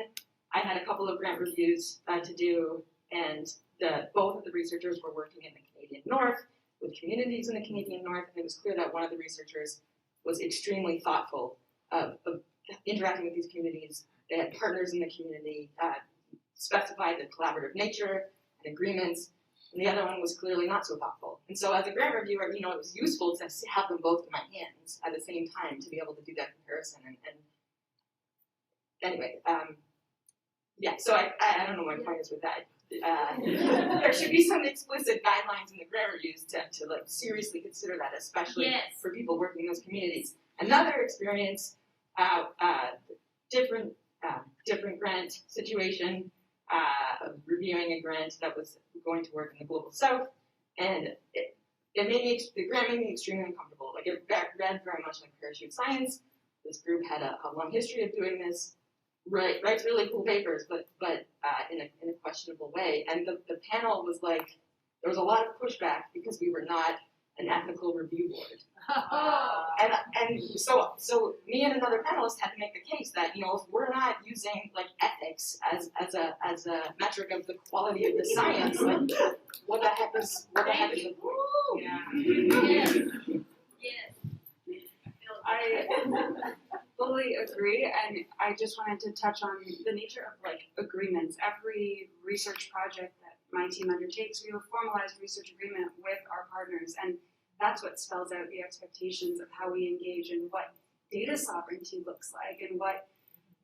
I had a couple of grant reviews to do, and both of the researchers were working in the Canadian North, with communities in the Canadian North, and it was clear that one of the researchers was extremely thoughtful of interacting with these communities. They had partners in the community, specified the collaborative nature and agreements, and the other one was clearly not so thoughtful. And so as a grant reviewer, it was useful to have them both in my hands at the same time to be able to do that comparison. And anyway, so I don't know what my point is with that. There should be some explicit guidelines in the grant reviews to like seriously consider that, especially for people working in those communities. Another experience, different grant situation, reviewing a grant that was going to work in the global south, and the grant made me extremely uncomfortable. Like, it read very much like parachute science. This group had a long history of doing this. Writes really cool papers, but in a questionable way. And the panel was like, there was a lot of pushback because we were not an ethical review board. And so me and another panelist had to make the case that, you know, if we're not using like ethics as a metric of the quality of the science, like what the heck is the point? Yeah. Yes. I fully agree, and I just wanted to touch on the nature of like agreements. Every research project that my team undertakes, we have a formalized research agreement with our partners, and that's what spells out the expectations of how we engage and what data sovereignty looks like and what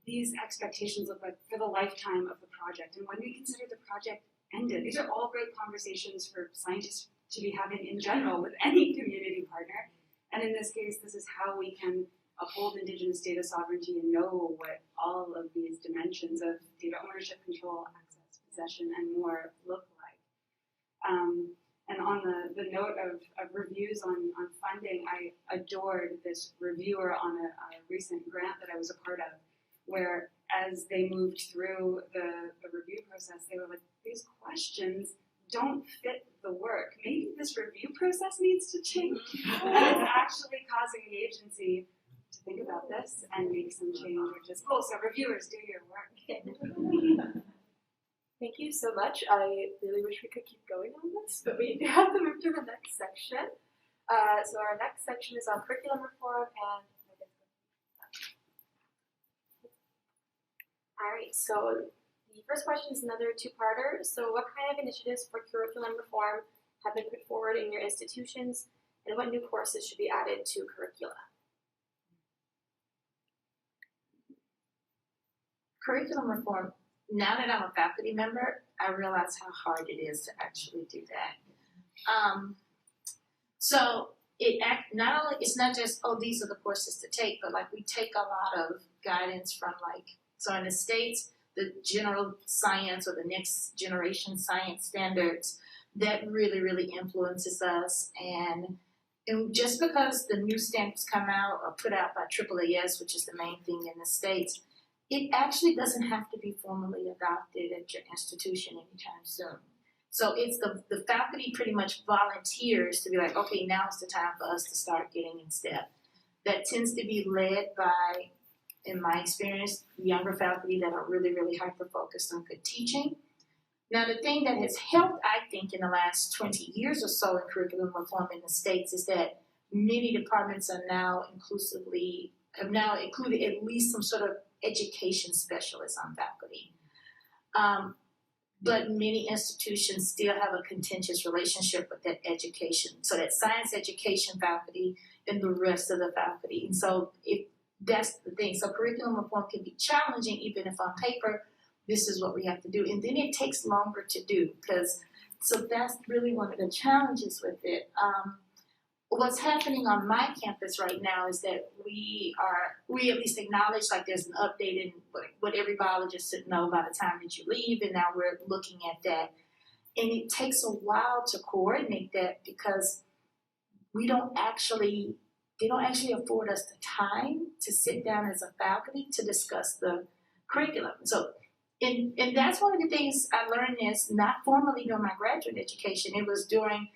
these expectations look like for the lifetime of the project. And when we consider the project ended, these are all great conversations for scientists to be having in general with any community partner. And in this case, this is how we can uphold Indigenous data sovereignty and know what all of these dimensions of data ownership, control, access, possession, and more look like. And on the note of reviews on funding, I adored this reviewer on a recent grant that I was a part of, where as they moved through the review process, they were like, these questions don't fit the work. Maybe this review process needs to change. And it's actually causing the agency to think about this and make some change, which is cool. So reviewers, do your work. Thank you so much. I really wish we could keep going on this, but we do have to move to the next section. So our next section is on curriculum reform and Alright, so the first question is another two-parter. So what kind of initiatives for curriculum reform have been put forward in your institutions, and what new courses should be added to curricula? Curriculum reform, now that I'm a faculty member, I realize how hard it is to actually do that. So it's not just, oh, these are the courses to take, but like we take a lot of guidance from so in the States, the general science or the next generation science standards that really, really influences us. And just because the new standards come out or put out by AAAS, which is the main thing in the States, it actually doesn't have to be formally adopted at your institution anytime soon. So it's the faculty pretty much volunteers to be like, okay, now it's the time for us to start getting in step. That tends to be led by, in my experience, younger faculty that are really, really hyper-focused on good teaching. Now, the thing that has helped, I think, in the last 20 years or so in curriculum reform in the States is that many departments have now included at least some sort of education specialists on faculty. But many institutions still have a contentious relationship with that education. So that science education faculty and the rest of the faculty. And so that's the thing. So curriculum reform can be challenging, even if on paper, this is what we have to do. And then it takes longer to do so that's really one of the challenges with it. What's happening on my campus right now is that we at least acknowledge there's an update in what every biologist should know by the time that you leave, and now we're looking at that. And it takes a while to coordinate that because they don't actually afford us the time to sit down as a faculty to discuss the curriculum. So, and that's one of the things I learned is not formally during my graduate education. It was during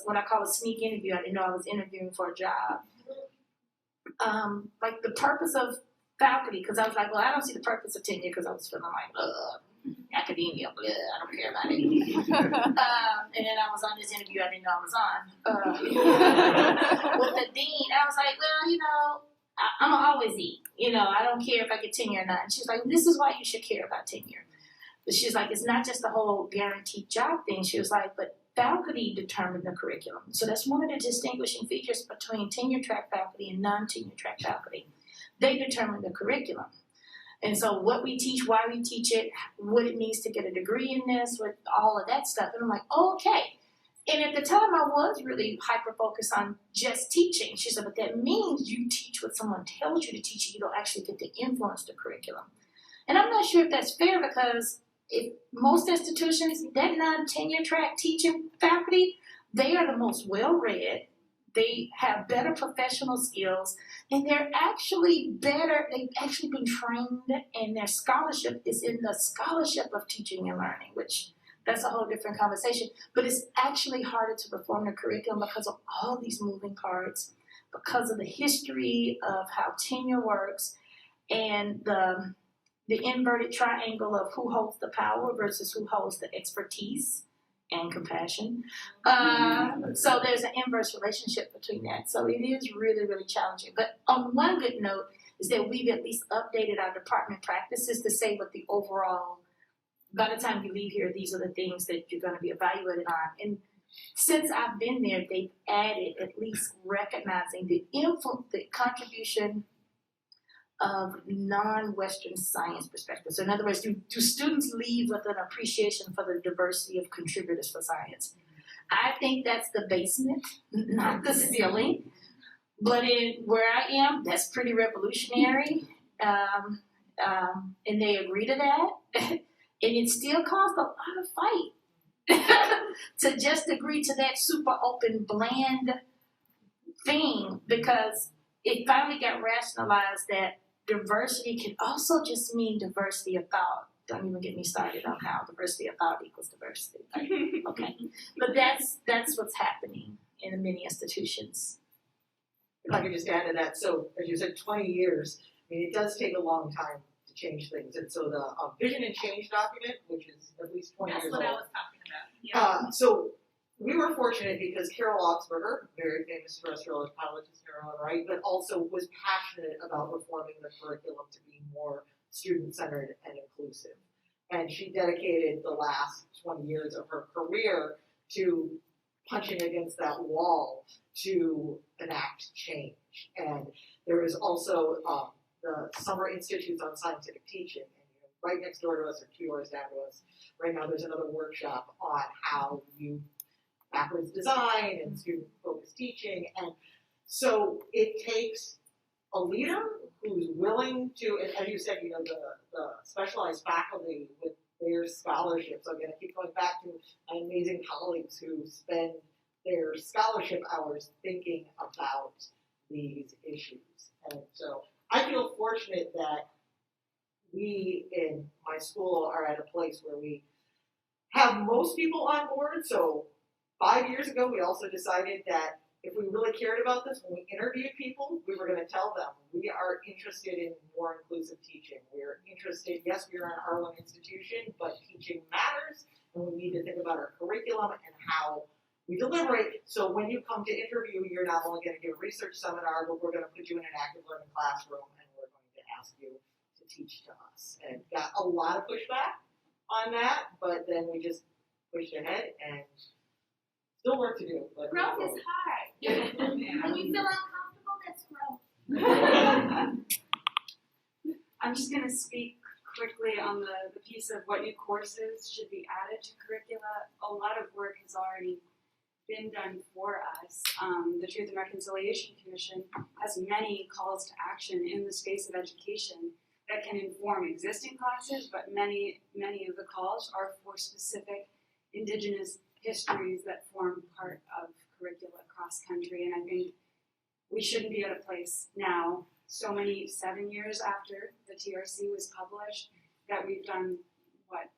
what I call a sneak interview. I didn't know I was interviewing for a job. The purpose of faculty, because I was like, well, I don't see the purpose of tenure because I was feeling like, academia, blah, I don't care about it. And then I was on this interview I didn't know I was on. With the dean, I was like, well, I'm going to always eat. I don't care if I get tenure or not. And she was like, this is why you should care about tenure. But she's like, it's not just the whole guaranteed job thing. She was like, but faculty determine the curriculum. So that's one of the distinguishing features between tenure track faculty and non-tenure track faculty. They determine the curriculum. And so what we teach, why we teach it, what it means to get a degree in this, with all of that stuff. And I'm like, oh, okay. And at the time I was really hyper-focused on just teaching. She said, but that means you teach what someone tells you to teach, you don't actually get to influence the curriculum. And I'm not sure if that's fair because most institutions, that non-tenure track teaching faculty, they are the most well-read, they have better professional skills, and they're actually better, they've actually been trained, and their scholarship is in the scholarship of teaching and learning, which that's a whole different conversation. But it's actually harder to reform the curriculum because of all these moving parts, because of the history of how tenure works and the inverted triangle of who holds the power versus who holds the expertise and compassion. So there's an inverse relationship between that. So it is really, really challenging. But on one good note is that we've at least updated our department practices to say what the overall, by the time you leave here, these are the things that you're going to be evaluated on. And since I've been there, they've added at least recognizing the contribution of non-Western science perspectives. So in other words, do students leave with an appreciation for the diversity of contributors for science? I think that's the basement, not the ceiling. But where I am, that's pretty revolutionary. And they agree to that. And it still caused a lot of fight to just agree to that super open, bland thing, because it finally got rationalized that diversity can also just mean diversity of thought. Don't even get me started on how diversity of thought equals diversity. Okay, but that's what's happening in many institutions. If I could just add to that, so as you said, 20 years, I mean, it does take a long time to change things. And so the vision and change document, which is at least 20 years old. That's what I was talking about. So we were fortunate because Carol Oxberger, very famous terrestrial ecologist in her own right, but also was passionate about reforming the curriculum to be more student-centered and inclusive. And she dedicated the last 20 years of her career to punching against that wall to enact change. And there is also the Summer Institutes on Scientific Teaching. And right next door to us, or 2 doors down to us, right now there's another workshop on how you backwards design and student-focused teaching. And so it takes a leader who's willing to, and as you said, you know, the specialized faculty with their scholarships. I'm going to keep going back to my amazing colleagues who spend their scholarship hours thinking about these issues. And so I feel fortunate that we in my school are at a place where we have most people on board. So 5 years ago, we also decided that if we really cared about this, when we interviewed people, we were going to tell them we are interested in more inclusive teaching. We're interested, yes, we're an R1 institution, but teaching matters, and we need to think about our curriculum and how we deliver it. So when you come to interview, you're not only going to get a research seminar, but we're going to put you in an active learning classroom, and we're going to ask you to teach to us. And got a lot of pushback on that, but then we just pushed ahead, and still work to do. But Growth is hard. When you feel uncomfortable, that's growth. I'm just going to speak quickly on the piece of what new courses should be added to curricula. A lot of work has already been done for us. The Truth and Reconciliation Commission has many calls to action in the space of education that can inform existing classes, but many of the calls are for specific Indigenous histories that form part of curricula across country. And I think we shouldn't be at a place now, so many 7 years after the TRC was published, that we've done,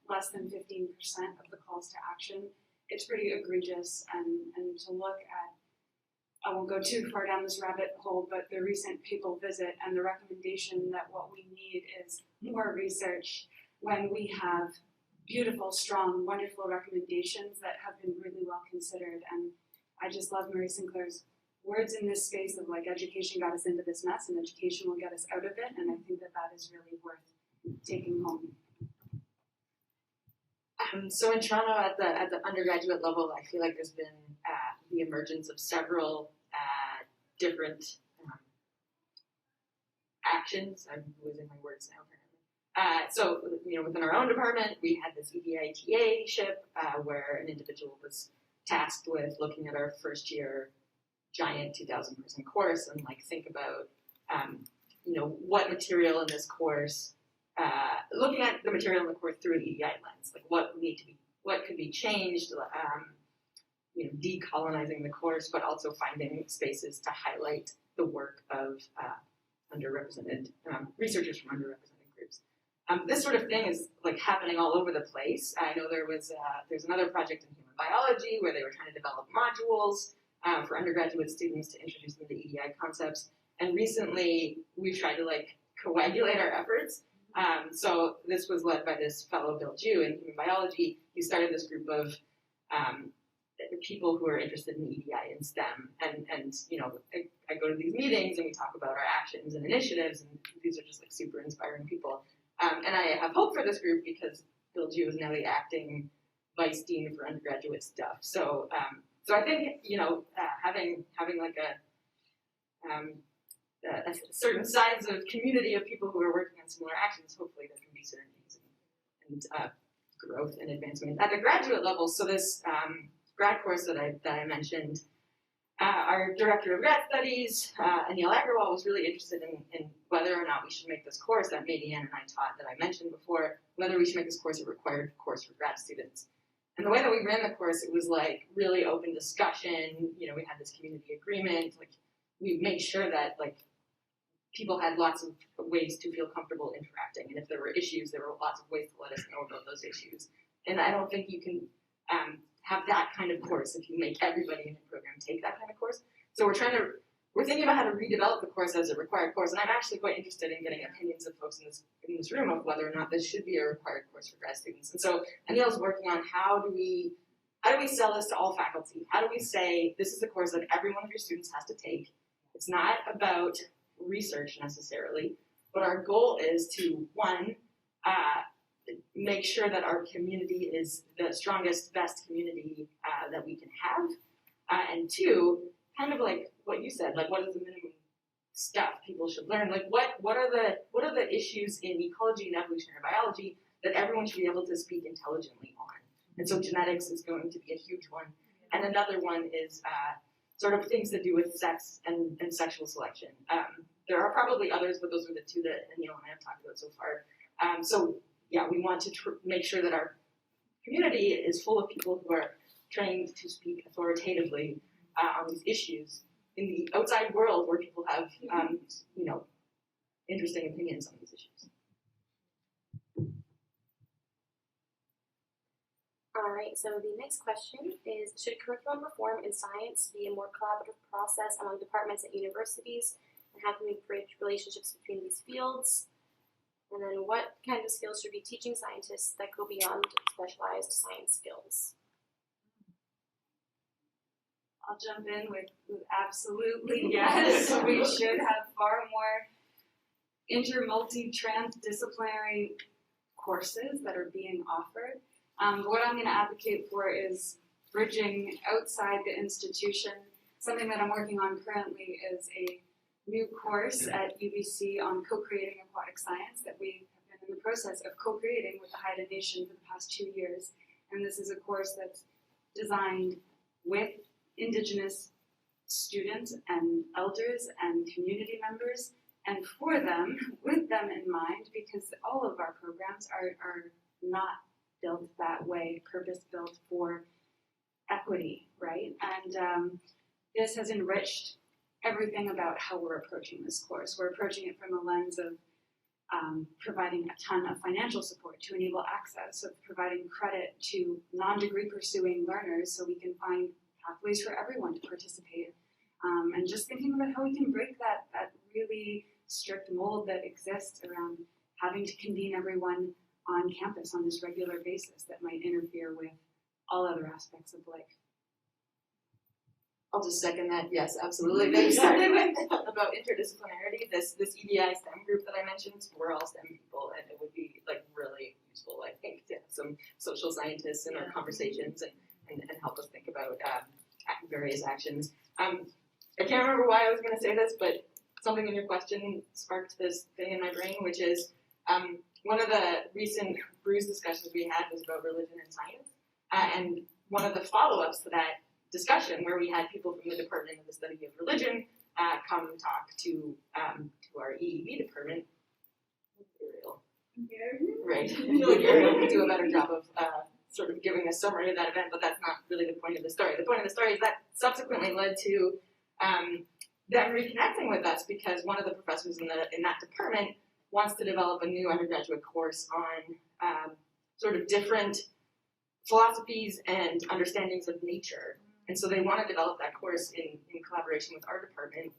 less than 15% of the calls to action. It's pretty egregious, and to look at, I won't go too far down this rabbit hole, but the recent papal visit and the recommendation that what we need is more research when we have beautiful, strong, wonderful recommendations that have been really well considered. And I just love Marie Sinclair's words in this space of education got us into this mess and education will get us out of it. And I think that is really worth taking home. So in Toronto, at the undergraduate level, I feel like there's been the emergence of several different actions. I'm losing my words now, apparently. So, within our own department, we had this EDITA-ship where an individual was tasked with looking at our first year giant 2,000-person course and think about, what material in this course. Looking at the material in the course through an EDI lens, what could be changed, decolonizing the course, but also finding spaces to highlight the work of underrepresented researchers from underrepresented groups. This sort of thing is happening all over the place. I know there's another project in human biology where they were trying to develop modules for undergraduate students to introduce them to EDI concepts. And recently, we've tried to like coagulate our efforts. So this was led by this fellow, Bill Jew, in human biology. He started this group of people who are interested in EDI and STEM. And you know, I go to these meetings and we talk about our actions and initiatives, and these are just like super inspiring people. And I have hope for this group because Bill Jew is now the acting vice dean for undergraduate stuff. So I think, you know, having like a certain size of community of people who are working on similar actions, hopefully there can be synergies and growth and advancement at the graduate level. So this grad course that I mentioned, our director of grad studies, Anil Agrawal, was really interested in whether or not we should make this course that Median and I taught that I mentioned before, whether we should make this course a required course for grad students. And the way that we ran the course, it was like really open discussion. You know, we had this community agreement. Like we made sure that like people had lots of ways to feel comfortable interacting. And if there were issues, there were lots of ways to let us know about those issues. And I don't think you can have that kind of course if you make everybody in the program take that kind of course. So we're thinking about how to redevelop the course as a required course. And I'm actually quite interested in getting opinions of folks in this room of whether or not this should be a required course for grad students. And so Anil's working on how do we sell this to all faculty? How do we say this is a course that every one of your students has to take? It's not about research necessarily, but our goal is to, one, make sure that our community is the strongest, best community that we can have, and two, kind of like what you said, like what is the minimum stuff people should learn? Like what are the issues in ecology and evolutionary biology that everyone should be able to speak intelligently on? And so genetics is going to be a huge one, and another one is sort of things to do with sex and sexual selection. There are probably others, but those are the two that Neil and I have talked about so far. So yeah, we want to make sure that our community is full of people who are trained to speak authoritatively on these issues in the outside world where people have, you know, interesting opinions on these issues. All right, so the next question is, should curriculum reform in science be a more collaborative process among departments at universities? And how can we bridge relationships between these fields? And then what kind of skills should be teaching scientists that go beyond specialized science skills? I'll jump in with absolutely yes. We should have far more multi-transdisciplinary courses that are being offered. What I'm going to advocate for is bridging outside the institution. Something that I'm working on currently is a new course at UBC on co-creating aquatic science that we have been in the process of co-creating with the Haida Nation for the past 2 years. And this is a course that's designed with Indigenous students and elders and community members, and for them, with them in mind, because all of our programs are not built that way, purpose-built for equity, right? And this has enriched everything about how we're approaching this course. We're approaching it from a lens of providing a ton of financial support to enable access, of providing credit to non-degree pursuing learners so we can find pathways for everyone to participate. And just thinking about how we can break that really strict mold that exists around having to convene everyone on campus on this regular basis that might interfere with all other aspects of life. I'll just second that. Yes, absolutely. They started with about interdisciplinarity. This EDI STEM group that I mentioned, we're all STEM people, and it would be like really useful, I think, to have some social scientists in our conversations and help us think about various actions. I can't remember why I was going to say this, but something in your question sparked this thing in my brain, which is one of the recent Bruce discussions we had was about religion and science, and one of the follow-ups to that discussion, where we had people from the Department of the Study of Religion come talk to our EEB department. Right. I feel like Ariel could do a better job of sort of giving a summary of that event, but that's not really the point of the story. The point of the story is that subsequently led to them reconnecting with us because one of the professors in that department wants to develop a new undergraduate course on sort of different philosophies and understandings of nature And so they want to develop that course in collaboration with our department,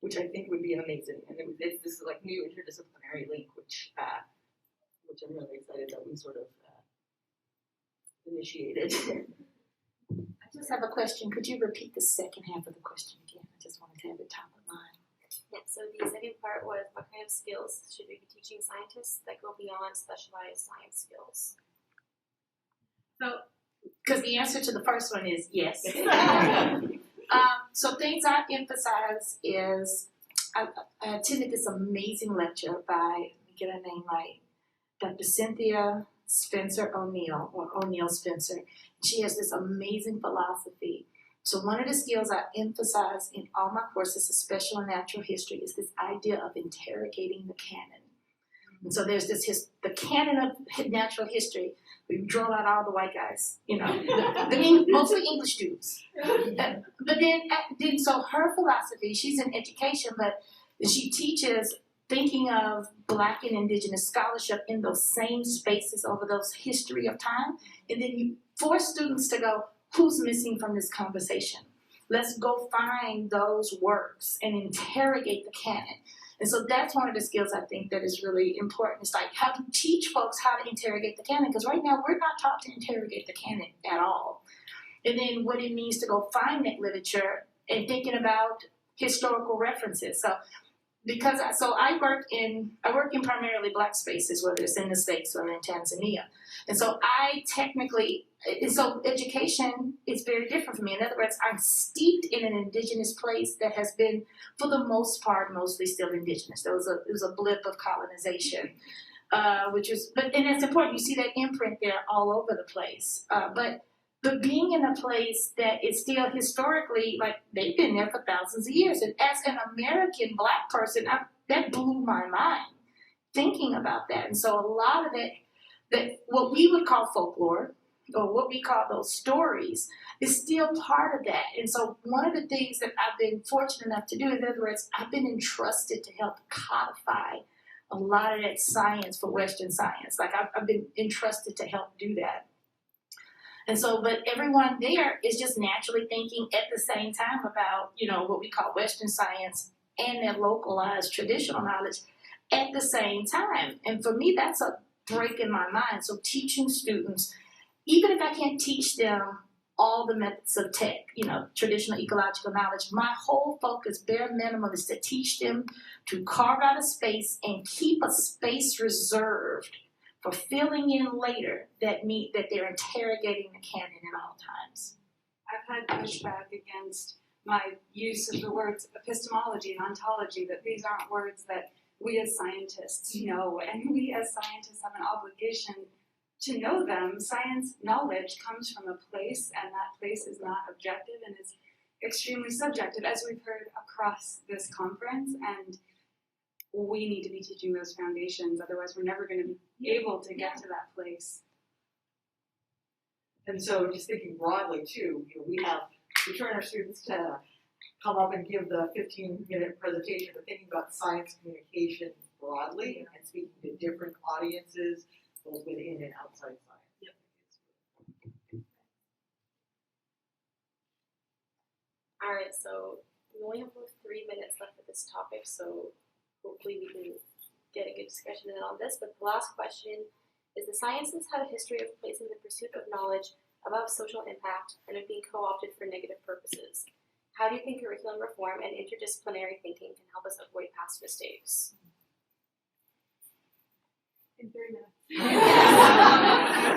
which I think would be amazing. And this is like new interdisciplinary link, which I'm really excited that we sort of initiated. I just have a question. Could you repeat the second half of the question again? I just wanted to have it top of mind. Yeah, so the second part was what kind of skills should we be teaching scientists that go beyond specialized science skills? Because the answer to the first one is yes. So things I emphasize is I attended this amazing lecture by, let me get her name right, Dr. Cynthia Spencer O'Neill, or O'Neill Spencer. She has this amazing philosophy. So one of the skills I emphasize in all my courses, especially in natural history, is this idea of interrogating the canon. And so there's this the canon of natural history. We draw out all the white guys, mostly English dudes. But then, so her philosophy, she's in education, but she teaches thinking of Black and Indigenous scholarship in those same spaces over those history of time. And then you force students to go, who's missing from this conversation? Let's go find those works and interrogate the canon. And so that's one of the skills I think that is really important. It's like how to teach folks how to interrogate the canon, because right now we're not taught to interrogate the canon at all. And then what it means to go find that literature and thinking about historical references. So I work in primarily Black spaces, whether it's in the States or in Tanzania. And so education is very different for me. In other words, I'm steeped in an Indigenous place that has been, for the most part, mostly still Indigenous. There was a blip of colonization, and that's important. You see that imprint there all over the place. But being in a place that is still historically, like, they've been there for thousands of years. And as an American Black person, that blew my mind, thinking about that. And so a lot of that what we would call folklore, or what we call those stories, is still part of that. And so one of the things that I've been fortunate enough to do, in other words, I've been entrusted to help codify a lot of that science for Western science. Like, I've been entrusted to help do that. And so, but everyone there is just naturally thinking at the same time about, what we call Western science and their localized traditional knowledge at the same time. And for me, that's a break in my mind. So teaching students, even if I can't teach them all the methods of tech, traditional ecological knowledge, my whole focus, bare minimum, is to teach them to carve out a space and keep a space reserved for filling in later that they're interrogating the canon at all times. I've had pushback against my use of the words epistemology and ontology, that these aren't words that we as scientists know, and we as scientists have an obligation to know them. Science knowledge comes from a place, and that place is not objective and is extremely subjective, as we've heard across this conference, and we need to be teaching those foundations, otherwise we're never going to be able to get to that place. And so just thinking broadly too, we train our students to come up and give the 15-minute presentation, but thinking about science communication broadly and speaking to different audiences, both within and outside science. Yep. All right, so we only have about 3 minutes left of this topic, so hopefully we can get a good discussion in on this. But the last question is, the sciences have a history of placing the pursuit of knowledge above social impact and of being co-opted for negative purposes. How do you think curriculum reform and interdisciplinary thinking can help us avoid past mistakes? In 3 minutes.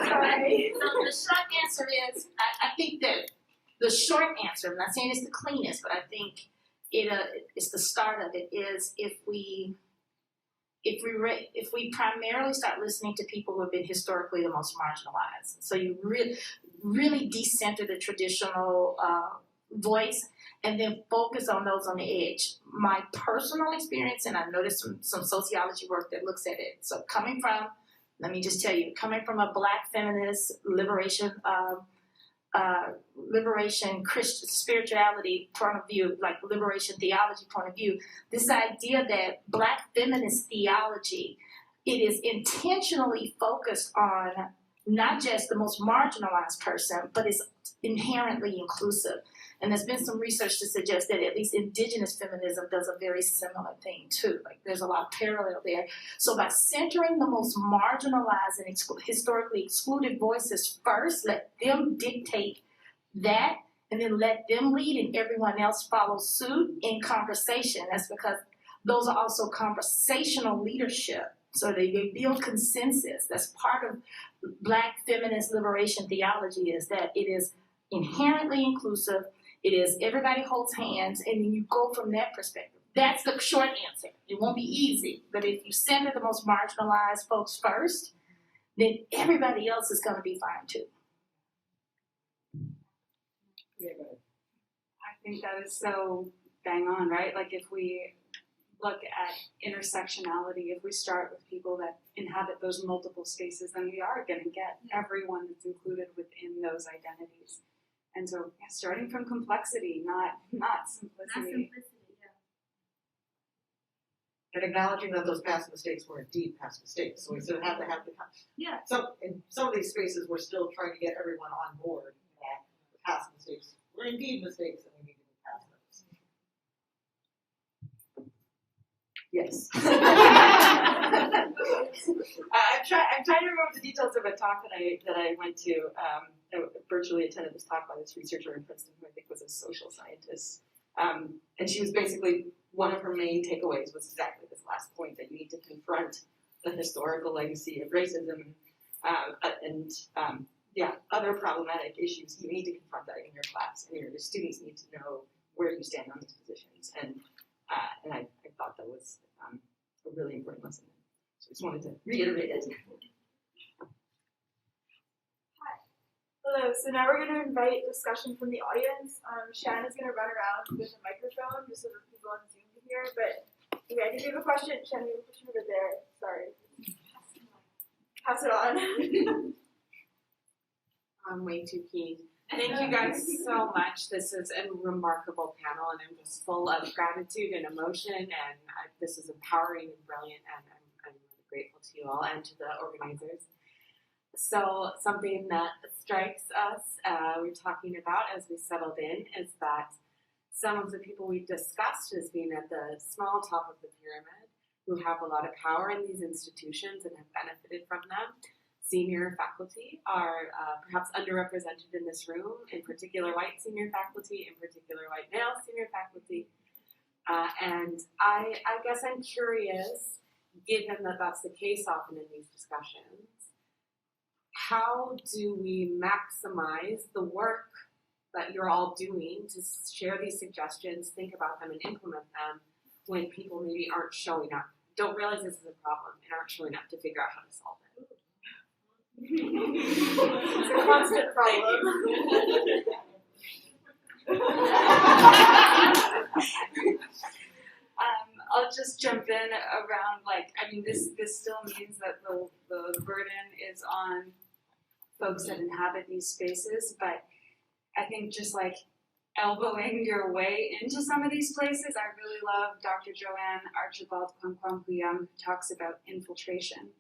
Sorry. So the short answer is, I think that the short answer, I'm not saying it's the cleanest, but I think it's the start of it, is if we primarily start listening to people who have been historically the most marginalized. So you really decenter the traditional voice and then focus on those on the edge. My personal experience, and I noticed some sociology work that looks at it. So let me just tell you, coming from a Black feminist liberation Christian spirituality point of view, like liberation theology point of view, this idea that Black feminist theology, it is intentionally focused on not just the most marginalized person, but is inherently inclusive. And there's been some research to suggest that at least Indigenous feminism does a very similar thing too. Like there's a lot of parallel there. So by centering the most marginalized and historically excluded voices first, let them dictate that, and then let them lead and everyone else follow suit in conversation. That's because those are also conversational leadership. So they build consensus. That's part of Black feminist liberation theology, is that it is inherently inclusive. It is everybody holds hands, and then you go from that perspective. That's the short answer. It won't be easy, but if you center the most marginalized folks first, then everybody else is going to be fine too. I think that is so bang on, right? Like if we look at intersectionality, if we start with people that inhabit those multiple spaces, then we are going to get everyone that's included within those identities. And so starting from complexity, not simplicity. And acknowledging that those past mistakes were indeed past mistakes. So we still have to have the in some of these spaces we're still trying to get everyone on board that the past mistakes were indeed mistakes and we need to move past those. Yes. I'm trying to remember the details of a talk that I went to. I virtually attended this talk by this researcher in Princeton who I think was a social scientist. And she was basically, one of her main takeaways was exactly this last point, that you need to confront the historical legacy of racism and other problematic issues. You need to confront that in your class, and your students need to know where you stand on these positions. And I thought that was a really important lesson. So I just wanted to reiterate it. Hi. Hello. So now we're going to invite discussion from the audience. Shan is going to run around with a microphone just so that people on Zoom can hear. But okay, I think you have a question. Shan, you have a question over there. Sorry. Pass it on. I'm way too keen. Thank you guys so much. This is a remarkable panel, and I'm just full of gratitude and emotion, and this is empowering and brilliant, and I'm really grateful to you all and to the organizers. So something that strikes us, we're talking about as we settled in, is that some of the people we've discussed as being at the small top of the pyramid, who have a lot of power in these institutions and have benefited from them, senior faculty, are perhaps underrepresented in this room, in particular white senior faculty, in particular white male senior faculty. And I guess I'm curious, given that that's the case often in these discussions, how do we maximize the work that you're all doing to share these suggestions, think about them, and implement them when people maybe aren't showing up, don't realize this is a problem, and aren't showing up to figure out how to solve it? It's a constant problem. I'll just jump in around, this still means that the burden is on folks that inhabit these spaces, but I think just elbowing your way into some of these places, I really love Dr. Joanne Archibald Kwankwankuyam, who talks about infiltration.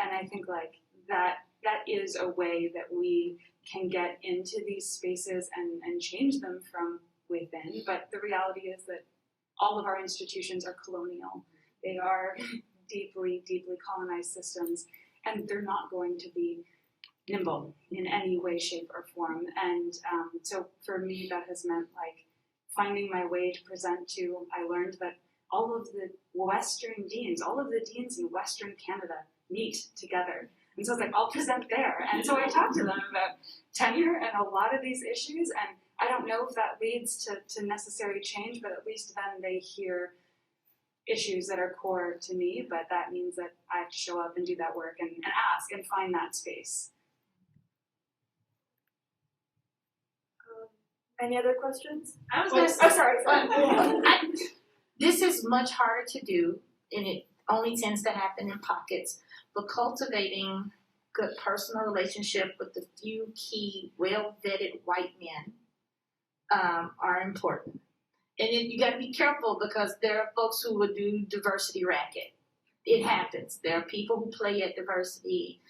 And I think that is a way that we can get into these spaces and change them from within. But the reality is that all of our institutions are colonial. They are deeply, deeply colonized systems, and they're not going to be nimble in any way, shape, or form. And so for me, that has meant finding my way to present to. I learned that all of the Western deans, all of the deans in Western Canada meet together. And so I was like, I'll present there. And so I talked to them about tenure and a lot of these issues. And I don't know if that leads to necessary change, but at least then they hear issues that are core to me. But that means that I have to show up and do that work and ask and find that space. Any other questions? I was going to say, sorry. This is much harder to do, and it only tends to happen in pockets. But cultivating good personal relationship with the few key, well-vetted white men are important. And then you got to be careful, because there are folks who would do diversity racket. It happens. There are people who play at diversity.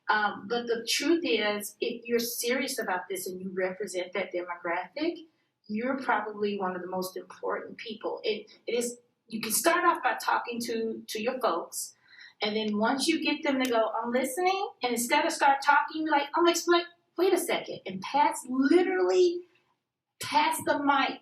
But the truth is, if you're serious about this and you represent that demographic, you're probably one of the most important people. It is. You can start off by talking to your folks, and then once you get them to go, I'm listening, and instead of start talking, you're like, I'm gonna explain. Wait a second, and literally pass the mic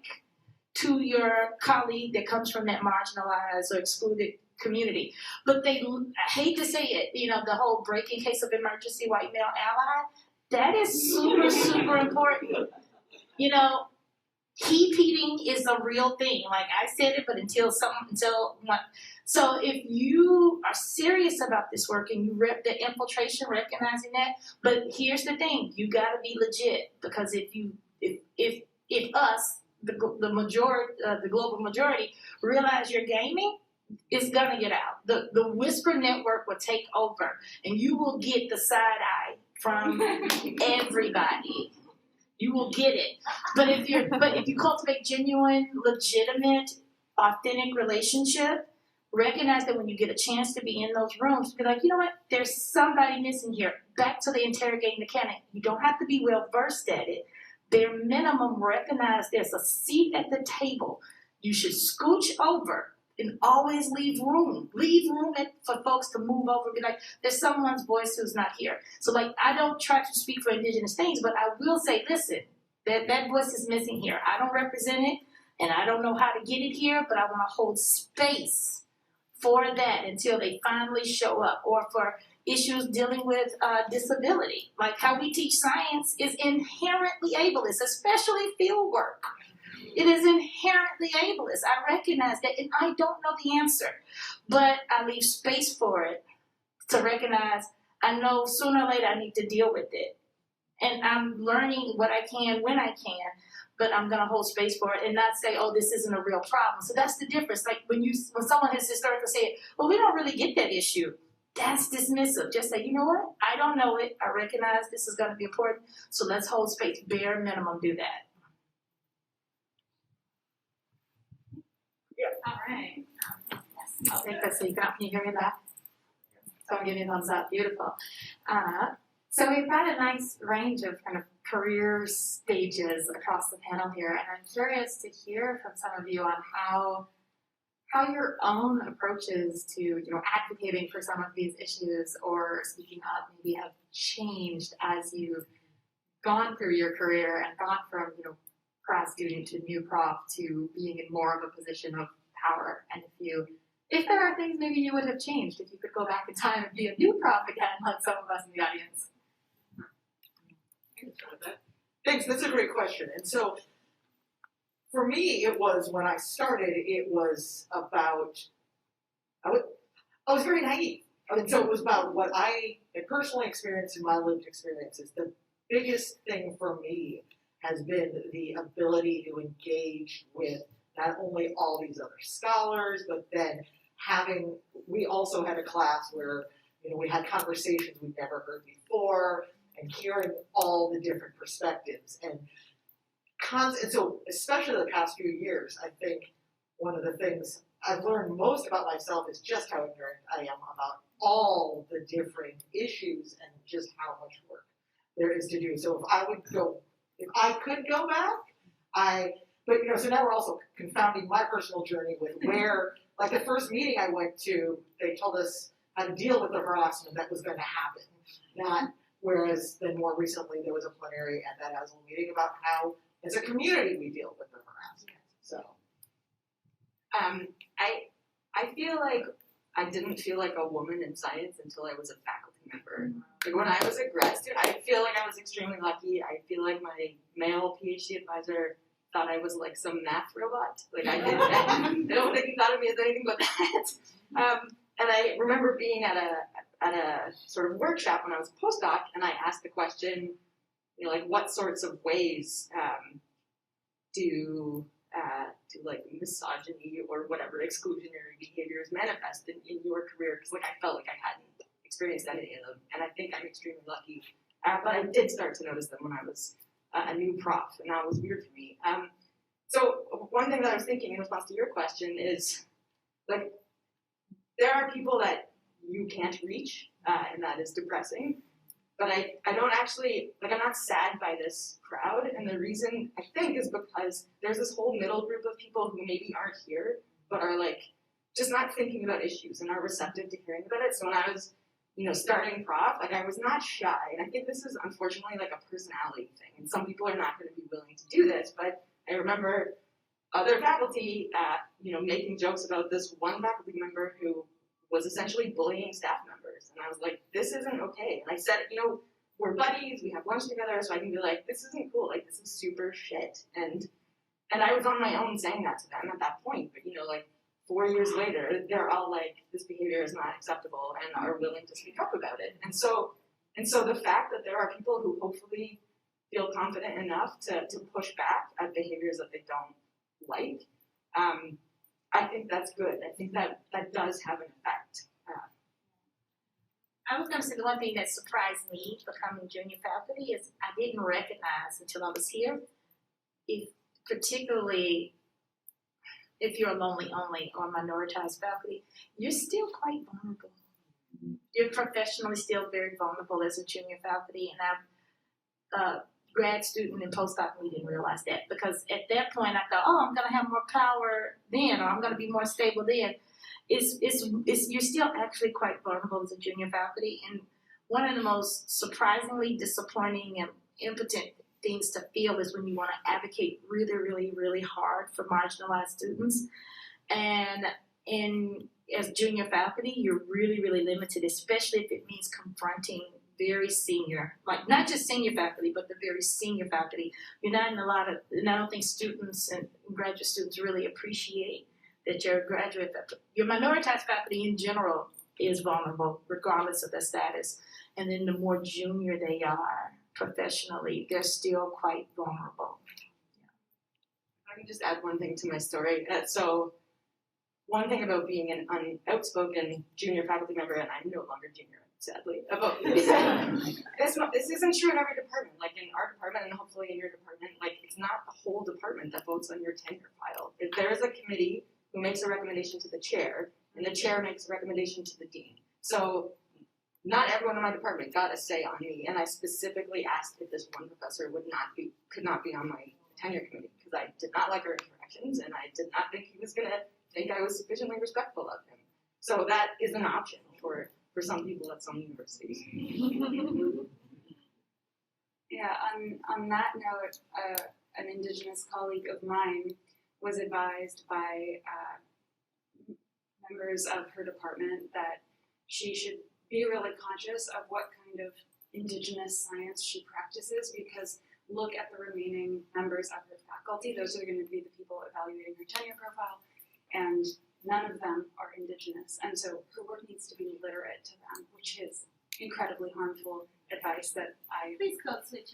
to your colleague that comes from that marginalized or excluded community. But I hate to say it, the whole break in case of emergency white male ally, that is super, super important. Heat-heating is a real thing. Like I said it, but so if you are serious about this work and you rep the infiltration, recognizing that, but here's the thing, you gotta be legit, because if us, the majority, the global majority, realize you're gaming, it's gonna get out. The whisper network will take over, and you will get the side eye from everybody. You will get it. But if you cultivate genuine, legitimate, authentic relationship, recognize that when you get a chance to be in those rooms, be like, you know what? There's somebody missing here. Back to the interrogating mechanic. You don't have to be well versed at it. Bare minimum, recognize there's a seat at the table. You should scooch over and always leave room. Leave room for folks to move over and be like, there's someone's voice who's not here. So I don't try to speak for Indigenous things, but I will say, listen, that voice is missing here. I don't represent it, and I don't know how to get it here, but I want to hold space for that until they finally show up, or for issues dealing with disability. Like how we teach science is inherently ableist, especially field work. It is inherently ableist. I recognize that, and I don't know the answer, but I leave space for it to recognize I know sooner or later I need to deal with it. And I'm learning what I can when I can, but I'm going to hold space for it and not say, oh, this isn't a real problem. So that's the difference. Like when someone has historically said, well, we don't really get that issue, that's dismissive. Just say, you know what? I don't know it. I recognize this is going to be important, so let's hold space. Bare minimum, do that. All right. I'll take this so can you hear me laugh? So I'm giving you a thumbs up. Beautiful. So we've got a nice range of kind of career stages across the panel here, and I'm curious to hear from some of you on how your own approaches to advocating for some of these issues or speaking up maybe have changed as you've gone through your career and gone from grad student to new prof to being in more of a position of power. And if there are things maybe you would have changed if you could go back in time and be a new prof again, like some of us in the audience. Thanks, that's a great question. And so for me, it was when I started, it was about, I was very naive. And so it was about what I had personally experienced in my lived experiences. The biggest thing for me has been the ability to engage with not only all these other scholars, but then we also had a class where, we had conversations we'd never heard before, and hearing all the different perspectives. And so, especially the past few years, I think one of the things I've learned most about myself is just how ignorant I am about all the different issues and just how much work there is to do. So if I could go back, so now we're also confounding my personal journey with where, like the first meeting I went to, they told us how to deal with the harassment that was going to happen. Whereas then more recently there was a plenary at that ASL meeting about how, as a community, we deal with the harassment. So, I feel like I didn't feel like a woman in science until I was a faculty member. Like when I was a grad student, I feel like I was extremely lucky. I feel like my male PhD advisor thought I was like some math robot. Like I don't think he thought of me as anything but that. And I remember being at a sort of workshop when I was a postdoc, and I asked the question, what sorts of ways do like misogyny or whatever exclusionary behaviors manifest in your career? Because I felt like I hadn't experienced any of them, and I think I'm extremely lucky. But I did start to notice them when I was a new prof, and that was weird for me. So one thing that I was thinking in response to your question is, there are people that you can't reach, and that is depressing. But I don't actually, like, I'm not sad by this crowd, and the reason I think is because there's this whole middle group of people who maybe aren't here, but are like, just not thinking about issues and are receptive to hearing about it. So when I was, starting prof, like, I was not shy, and I think this is unfortunately like a personality thing, and some people are not going to be willing to do this, but I remember other faculty, making jokes about this one faculty member who was essentially bullying staff members. And I was like, this isn't okay. And I said, we're buddies, we have lunch together, so I can be like, this isn't cool, like, this is super shit. And I was on my own saying that to them at that point. But, 4 years later, they're all like, this behavior is not acceptable and are willing to speak up about it. And so the fact that there are people who hopefully feel confident enough to push back at behaviors that they don't like, I think that's good. I think that does have an effect. I was going to say the one thing that surprised me becoming junior faculty is I didn't recognize until I was here, particularly if you're a lonely only or minoritized faculty, you're still quite vulnerable. You're professionally still very vulnerable as a junior faculty, and I've grad student and postdoc, we didn't realize that, because at that point I thought, I'm going to have more power then, or I'm going to be more stable then. You're still actually quite vulnerable as a junior faculty, and one of the most surprisingly disappointing and impotent things to feel is when you want to advocate really, really, really hard for marginalized students, and as junior faculty, you're really, really limited, especially if it means confronting very senior, like not just senior faculty, but the very senior faculty. You're not in and I don't think students and graduate students really appreciate that your minoritized faculty in general is vulnerable, regardless of their status. And then the more junior they are professionally, they're still quite vulnerable. I can just add one thing to my story. So one thing about being an outspoken junior faculty member, and I'm no longer junior, sadly, about this isn't true in every department. Like in our department, and hopefully in your department, like it's not the whole department that votes on your tenure file. If there is a committee who makes a recommendation to the chair, and the chair makes a recommendation to the dean. So not everyone in my department got a say on me, and I specifically asked if this one professor could not be on my tenure committee, because I did not like our interactions, and I did not think he was going to think I was sufficiently respectful of him. So that is an option for some people at some universities. Yeah, on that note, an Indigenous colleague of mine was advised by members of her department that she should be really conscious of what kind of Indigenous science she practices, because look at the remaining members of her faculty. Those are going to be the people evaluating her tenure profile, and none of them are Indigenous. And so her work needs to be literate to them, which is incredibly harmful advice that I... Please code switch.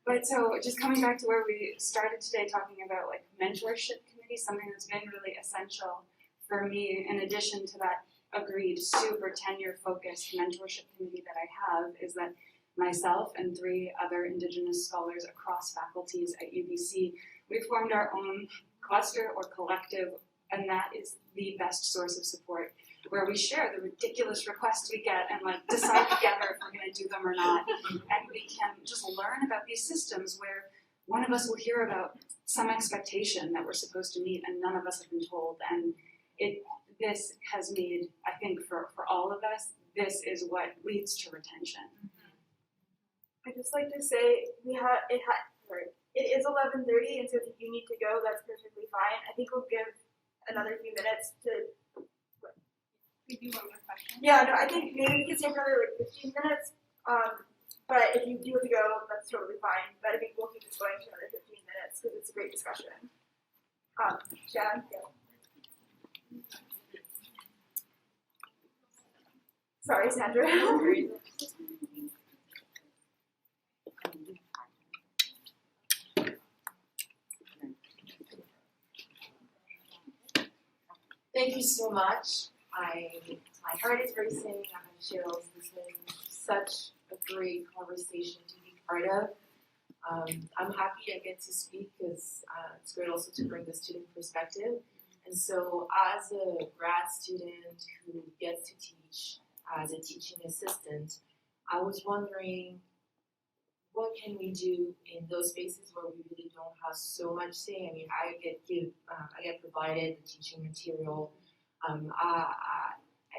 But so just coming back to where we started today, talking about like mentorship committees, something that's been really essential for me, in addition to that agreed super tenure-focused mentorship committee that I have, is that myself and 3 other Indigenous scholars across faculties at UBC, we formed our own cluster or collective, and that is the best source of support, where we share the ridiculous requests we get and like decide together if we're going to do them or not. And we can just learn about these systems where one of us will hear about some expectation that we're supposed to meet and none of us have been told. And this has made, I think for all of us, this is what leads to retention. I'd just like to say it is 11:30, and so if you need to go, that's perfectly fine. I think we'll give another few minutes to. We do one more question. Yeah, no, I think maybe we can stay for another 15 minutes. But if you do have to go, that's totally fine. But I think we'll keep this going for another 15 minutes because it's a great discussion. Jan, go. Sorry, Sandra. Thank you so much. My heart is racing. I have chills. This has been such a great conversation to be part of. I'm happy I get to speak because it's great also to bring the student perspective. And so as a grad student who gets to teach as a teaching assistant, I was wondering, what can we do in those spaces where we really don't have so much say? I mean, I get provided the teaching material. I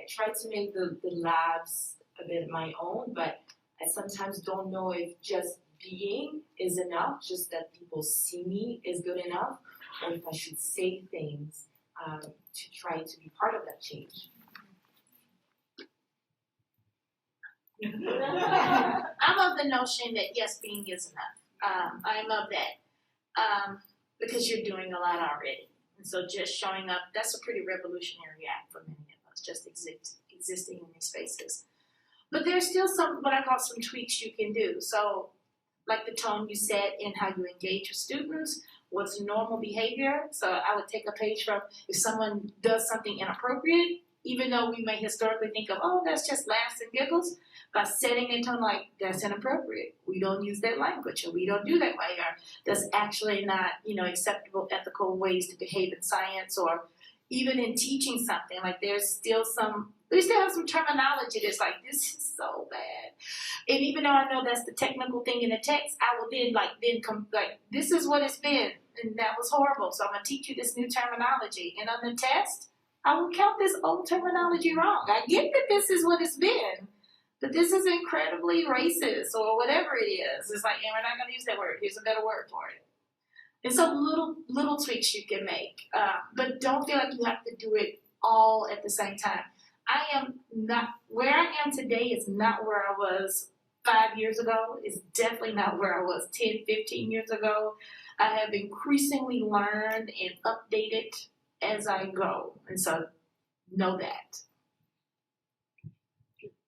try to make the labs a bit my own, but I sometimes don't know if just being is enough, just that people see me is good enough, or if I should say things to try to be part of that change. I'm of the notion that yes, being is enough. I'm of that because you're doing a lot already. And so just showing up, that's a pretty revolutionary act for many of us, just existing in these spaces. But there's still some, what I call some tweaks you can do. So like the tone you set in how you engage with students, what's normal behavior. So I would take a page from if someone does something inappropriate, even though we may historically think of, oh, that's just laughs and giggles, by setting a tone like, that's inappropriate. We don't use that language, or we don't do that way, or that's actually not, acceptable ethical ways to behave in science, or even in teaching something. Like we still have some terminology that's like, this is so bad. And even though I know that's the technical thing in the text, I will then this is what it's been, and that was horrible. So I'm gonna teach you this new terminology. And on the test, I will count this old terminology wrong. I get that this is what it's been, but this is incredibly racist or whatever it is. It's like, and we're not going to use that word. Here's a better word for it. And so little tweaks you can make, but don't feel like you have to do it all at the same time. Where I am today is not where I was 5 years ago. It's definitely not where I was 10, 15 years ago. I have increasingly learned and updated as I go. And so know that.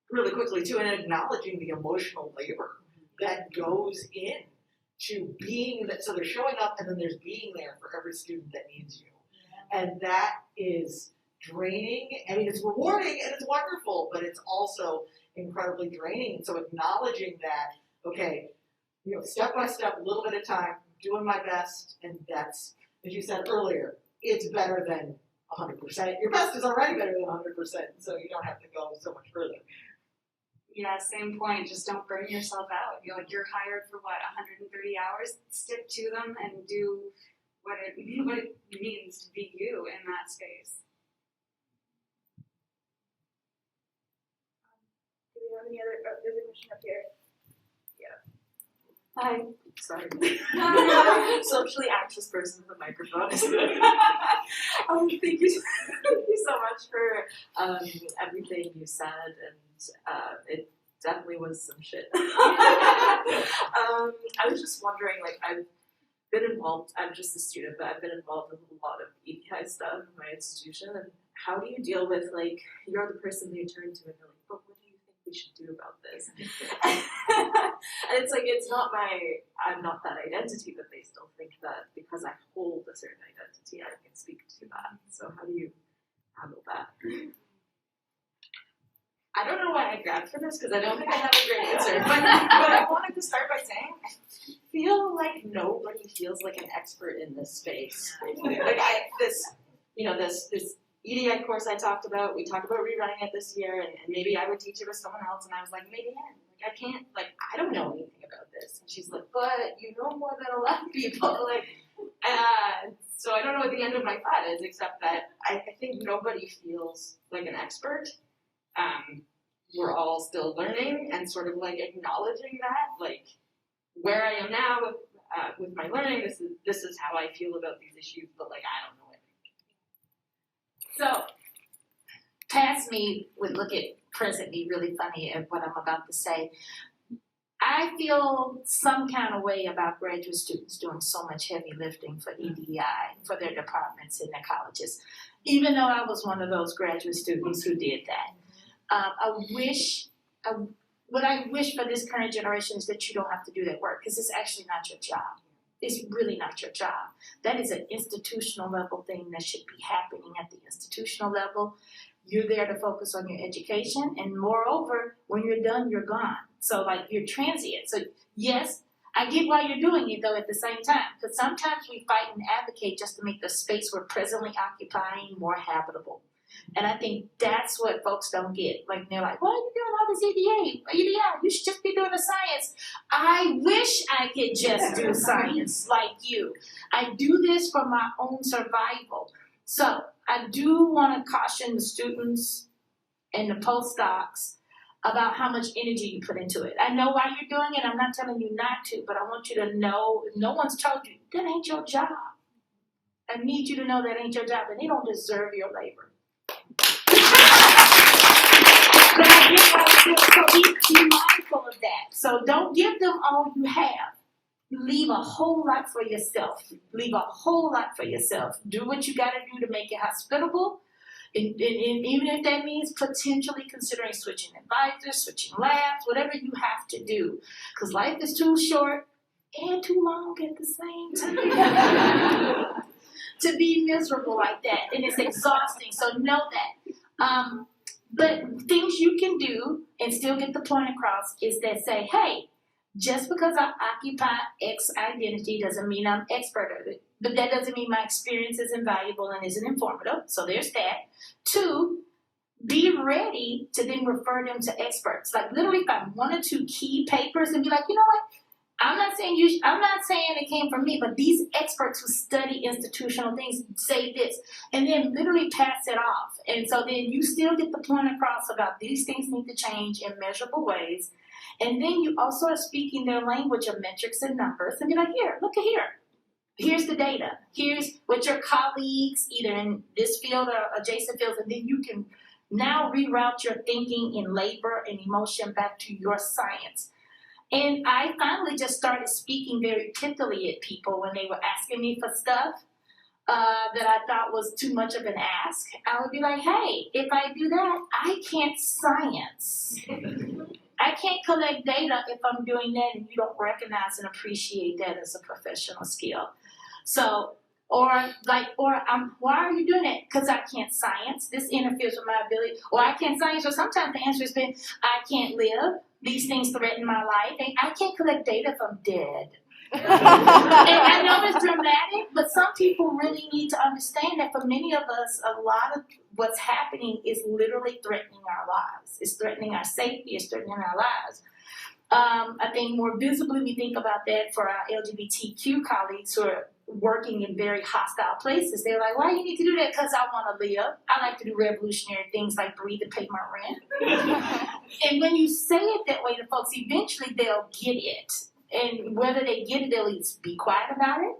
Really quickly too, and acknowledging the emotional labor that goes in to being that, so they're showing up and then there's being there for every student that needs you. And that is draining. I mean, it's rewarding and it's wonderful, but it's also incredibly draining. And so acknowledging that, okay, step by step, a little bit at a time, doing my best, and that's, as you said earlier, it's better than 100%. Your best is already better than 100%, so you don't have to go so much further. Yeah, same point. Just don't burn yourself out. You're hired for 130 hours. Stick to them and do what it means to be you in that space. Do we have any other? Oh, there's a question up here. Yeah. Hi. Sorry. Socially anxious person with a microphone. Thank you so much for everything you said, and it definitely was some shit. I was just wondering, I've been involved, I'm just a student, but I've been involved in a lot of EPI stuff in my institution, and how do you deal with, you're the person they turn to and they're like, but what do you think we should do about this? And it's not I'm not that identity, but they still think that because I hold a certain identity, I can speak to that. So how do you handle that? I don't know why I grabbed for this, because I don't think I have a great answer, but I wanted to start by saying, I feel like nobody feels like an expert in this space. This EDI course I talked about, we talked about rerunning it this year, and maybe I would teach it with someone else, and I was like, maybe I can't, I don't know anything about this. And she's like, but you know more than a lot of people, so I don't know what the end of my thought is, except that I think nobody feels like an expert. We're all still learning and sort of acknowledging that, where I am now with my learning, this is how I feel about these issues, but I don't know it. So, past me would look at present me really funny at what I'm about to say. I feel some kind of way about graduate students doing so much heavy lifting for EDI, for their departments in their colleges, even though I was one of those graduate students who did that. What I wish for this current generation is that you don't have to do that work, because it's actually not your job. It's really not your job. That is an institutional level thing that should be happening at the institutional level. You're there to focus on your education, and moreover, when you're done, you're gone. So you're transient. So yes, I get why you're doing it though at the same time, because sometimes we fight and advocate just to make the space we're presently occupying more habitable. And I think that's what folks don't get. Like, they're like, why are you doing all this EDA? You should just be doing the science. I wish I could just do science like you. I do this for my own survival. So I do want to caution the students and the postdocs about how much energy you put into it. I know why you're doing it. I'm not telling you not to, but I want you to know, if no one's told you, that ain't your job. I need you to know that ain't your job, and they don't deserve your labor. But I get so be mindful of that. So don't give them all you have. Leave a whole lot for yourself. Leave a whole lot for yourself. Do what you got to do to make it hospitable. And even if that means potentially considering switching advisors, switching labs, whatever you have to do. Because life is too short and too long at the same time to be miserable like that. And it's exhausting, so know that. But things you can do and still get the point across is that say, hey, just because I occupy X identity doesn't mean I'm expert at it. But that doesn't mean my experience is invaluable and isn't informative. So there's that. 2, be ready to then refer them to experts. Like literally find 1 or 2 key papers and be like, you know what? I'm not saying it came from me, but these experts who study institutional things say this, and then literally pass it off. And so then you still get the point across about these things need to change in measurable ways. And then you also are speaking their language of metrics and numbers and be like, here, look at here. Here's the data. Here's what your colleagues, either in this field or adjacent fields, and then you can now reroute your thinking in labor and emotion back to your science. And I finally just started speaking very pithily at people when they were asking me for stuff that I thought was too much of an ask. I would be like, hey, if I do that, I can't science. I can't collect data if I'm doing that and you don't recognize and appreciate that as a professional skill. So, why are you doing that? Because I can't science. This interferes with my ability. Or I can't science. Or sometimes the answer has been, I can't live. These things threaten my life. And I can't collect data if I'm dead. And I know it's dramatic, but some people really need to understand that for many of us, a lot of what's happening is literally threatening our lives. It's threatening our safety. It's threatening our lives. I think more visibly we think about that for our LGBTQ colleagues who are working in very hostile places. They're like, why do you need to do that? Because I want to live. I like to do revolutionary things like breathe and pay my rent. And when you say it that way to folks, eventually they'll get it. And whether they get it, they'll at least be quiet about it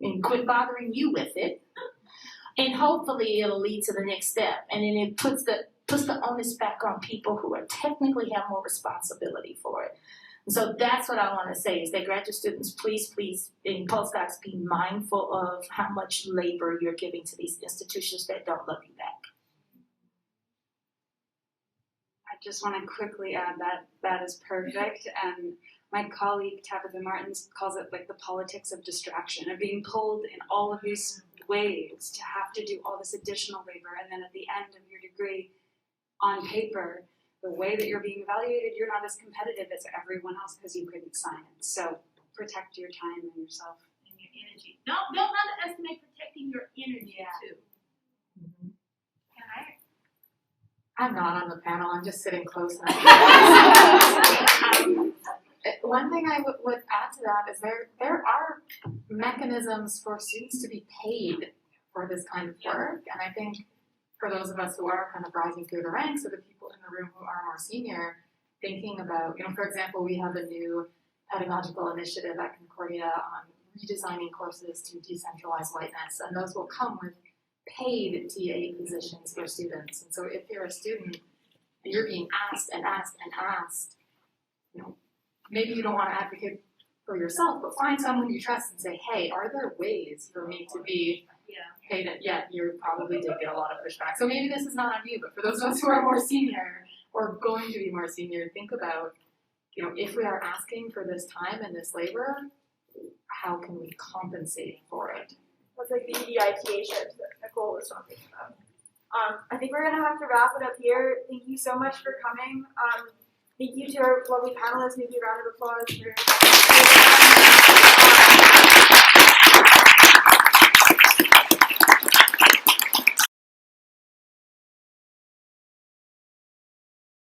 and quit bothering you with it. And hopefully it'll lead to the next step. And then it puts the onus back on people who are technically have more responsibility for it. And so that's what I want to say is that graduate students, please, and postdocs, be mindful of how much labor you're giving to these institutions that don't love you back. I just want to quickly add that is perfect. And my colleague Tabitha Martins calls it like the politics of distraction, of being pulled in all of these ways to have to do all this additional labor. And then at the end of your degree, on paper, the way that you're being evaluated, you're not as competitive as everyone else because you couldn't science. So protect your time and yourself. And your energy. Don't underestimate protecting your energy too. Mm-hmm. I'm not on the panel, I'm just sitting close enough. One thing I would add to that is there are mechanisms for students to be paid for this kind of work, and I think for those of us who are kind of rising through the ranks, or the people in the room who are more senior, thinking about, for example, we have a new pedagogical initiative at Concordia on redesigning courses to decentralize whiteness, and those will come with paid TA positions for students. And so if you're a student and you're being asked and asked and asked, maybe you don't want to advocate for yourself, but find someone you trust and say, hey, are there ways for me to be paid? Yeah, you probably did get a lot of pushback. So maybe this is not on you, but for those of us who are more senior or going to be more senior, think about, if we are asking for this time and this labor, how can we compensate for it? That's like the EDITA shift that Nicole was talking about. I think we're going to have to wrap it up here. Thank you so much for coming. Thank you to our lovely panelists. Maybe a round of applause for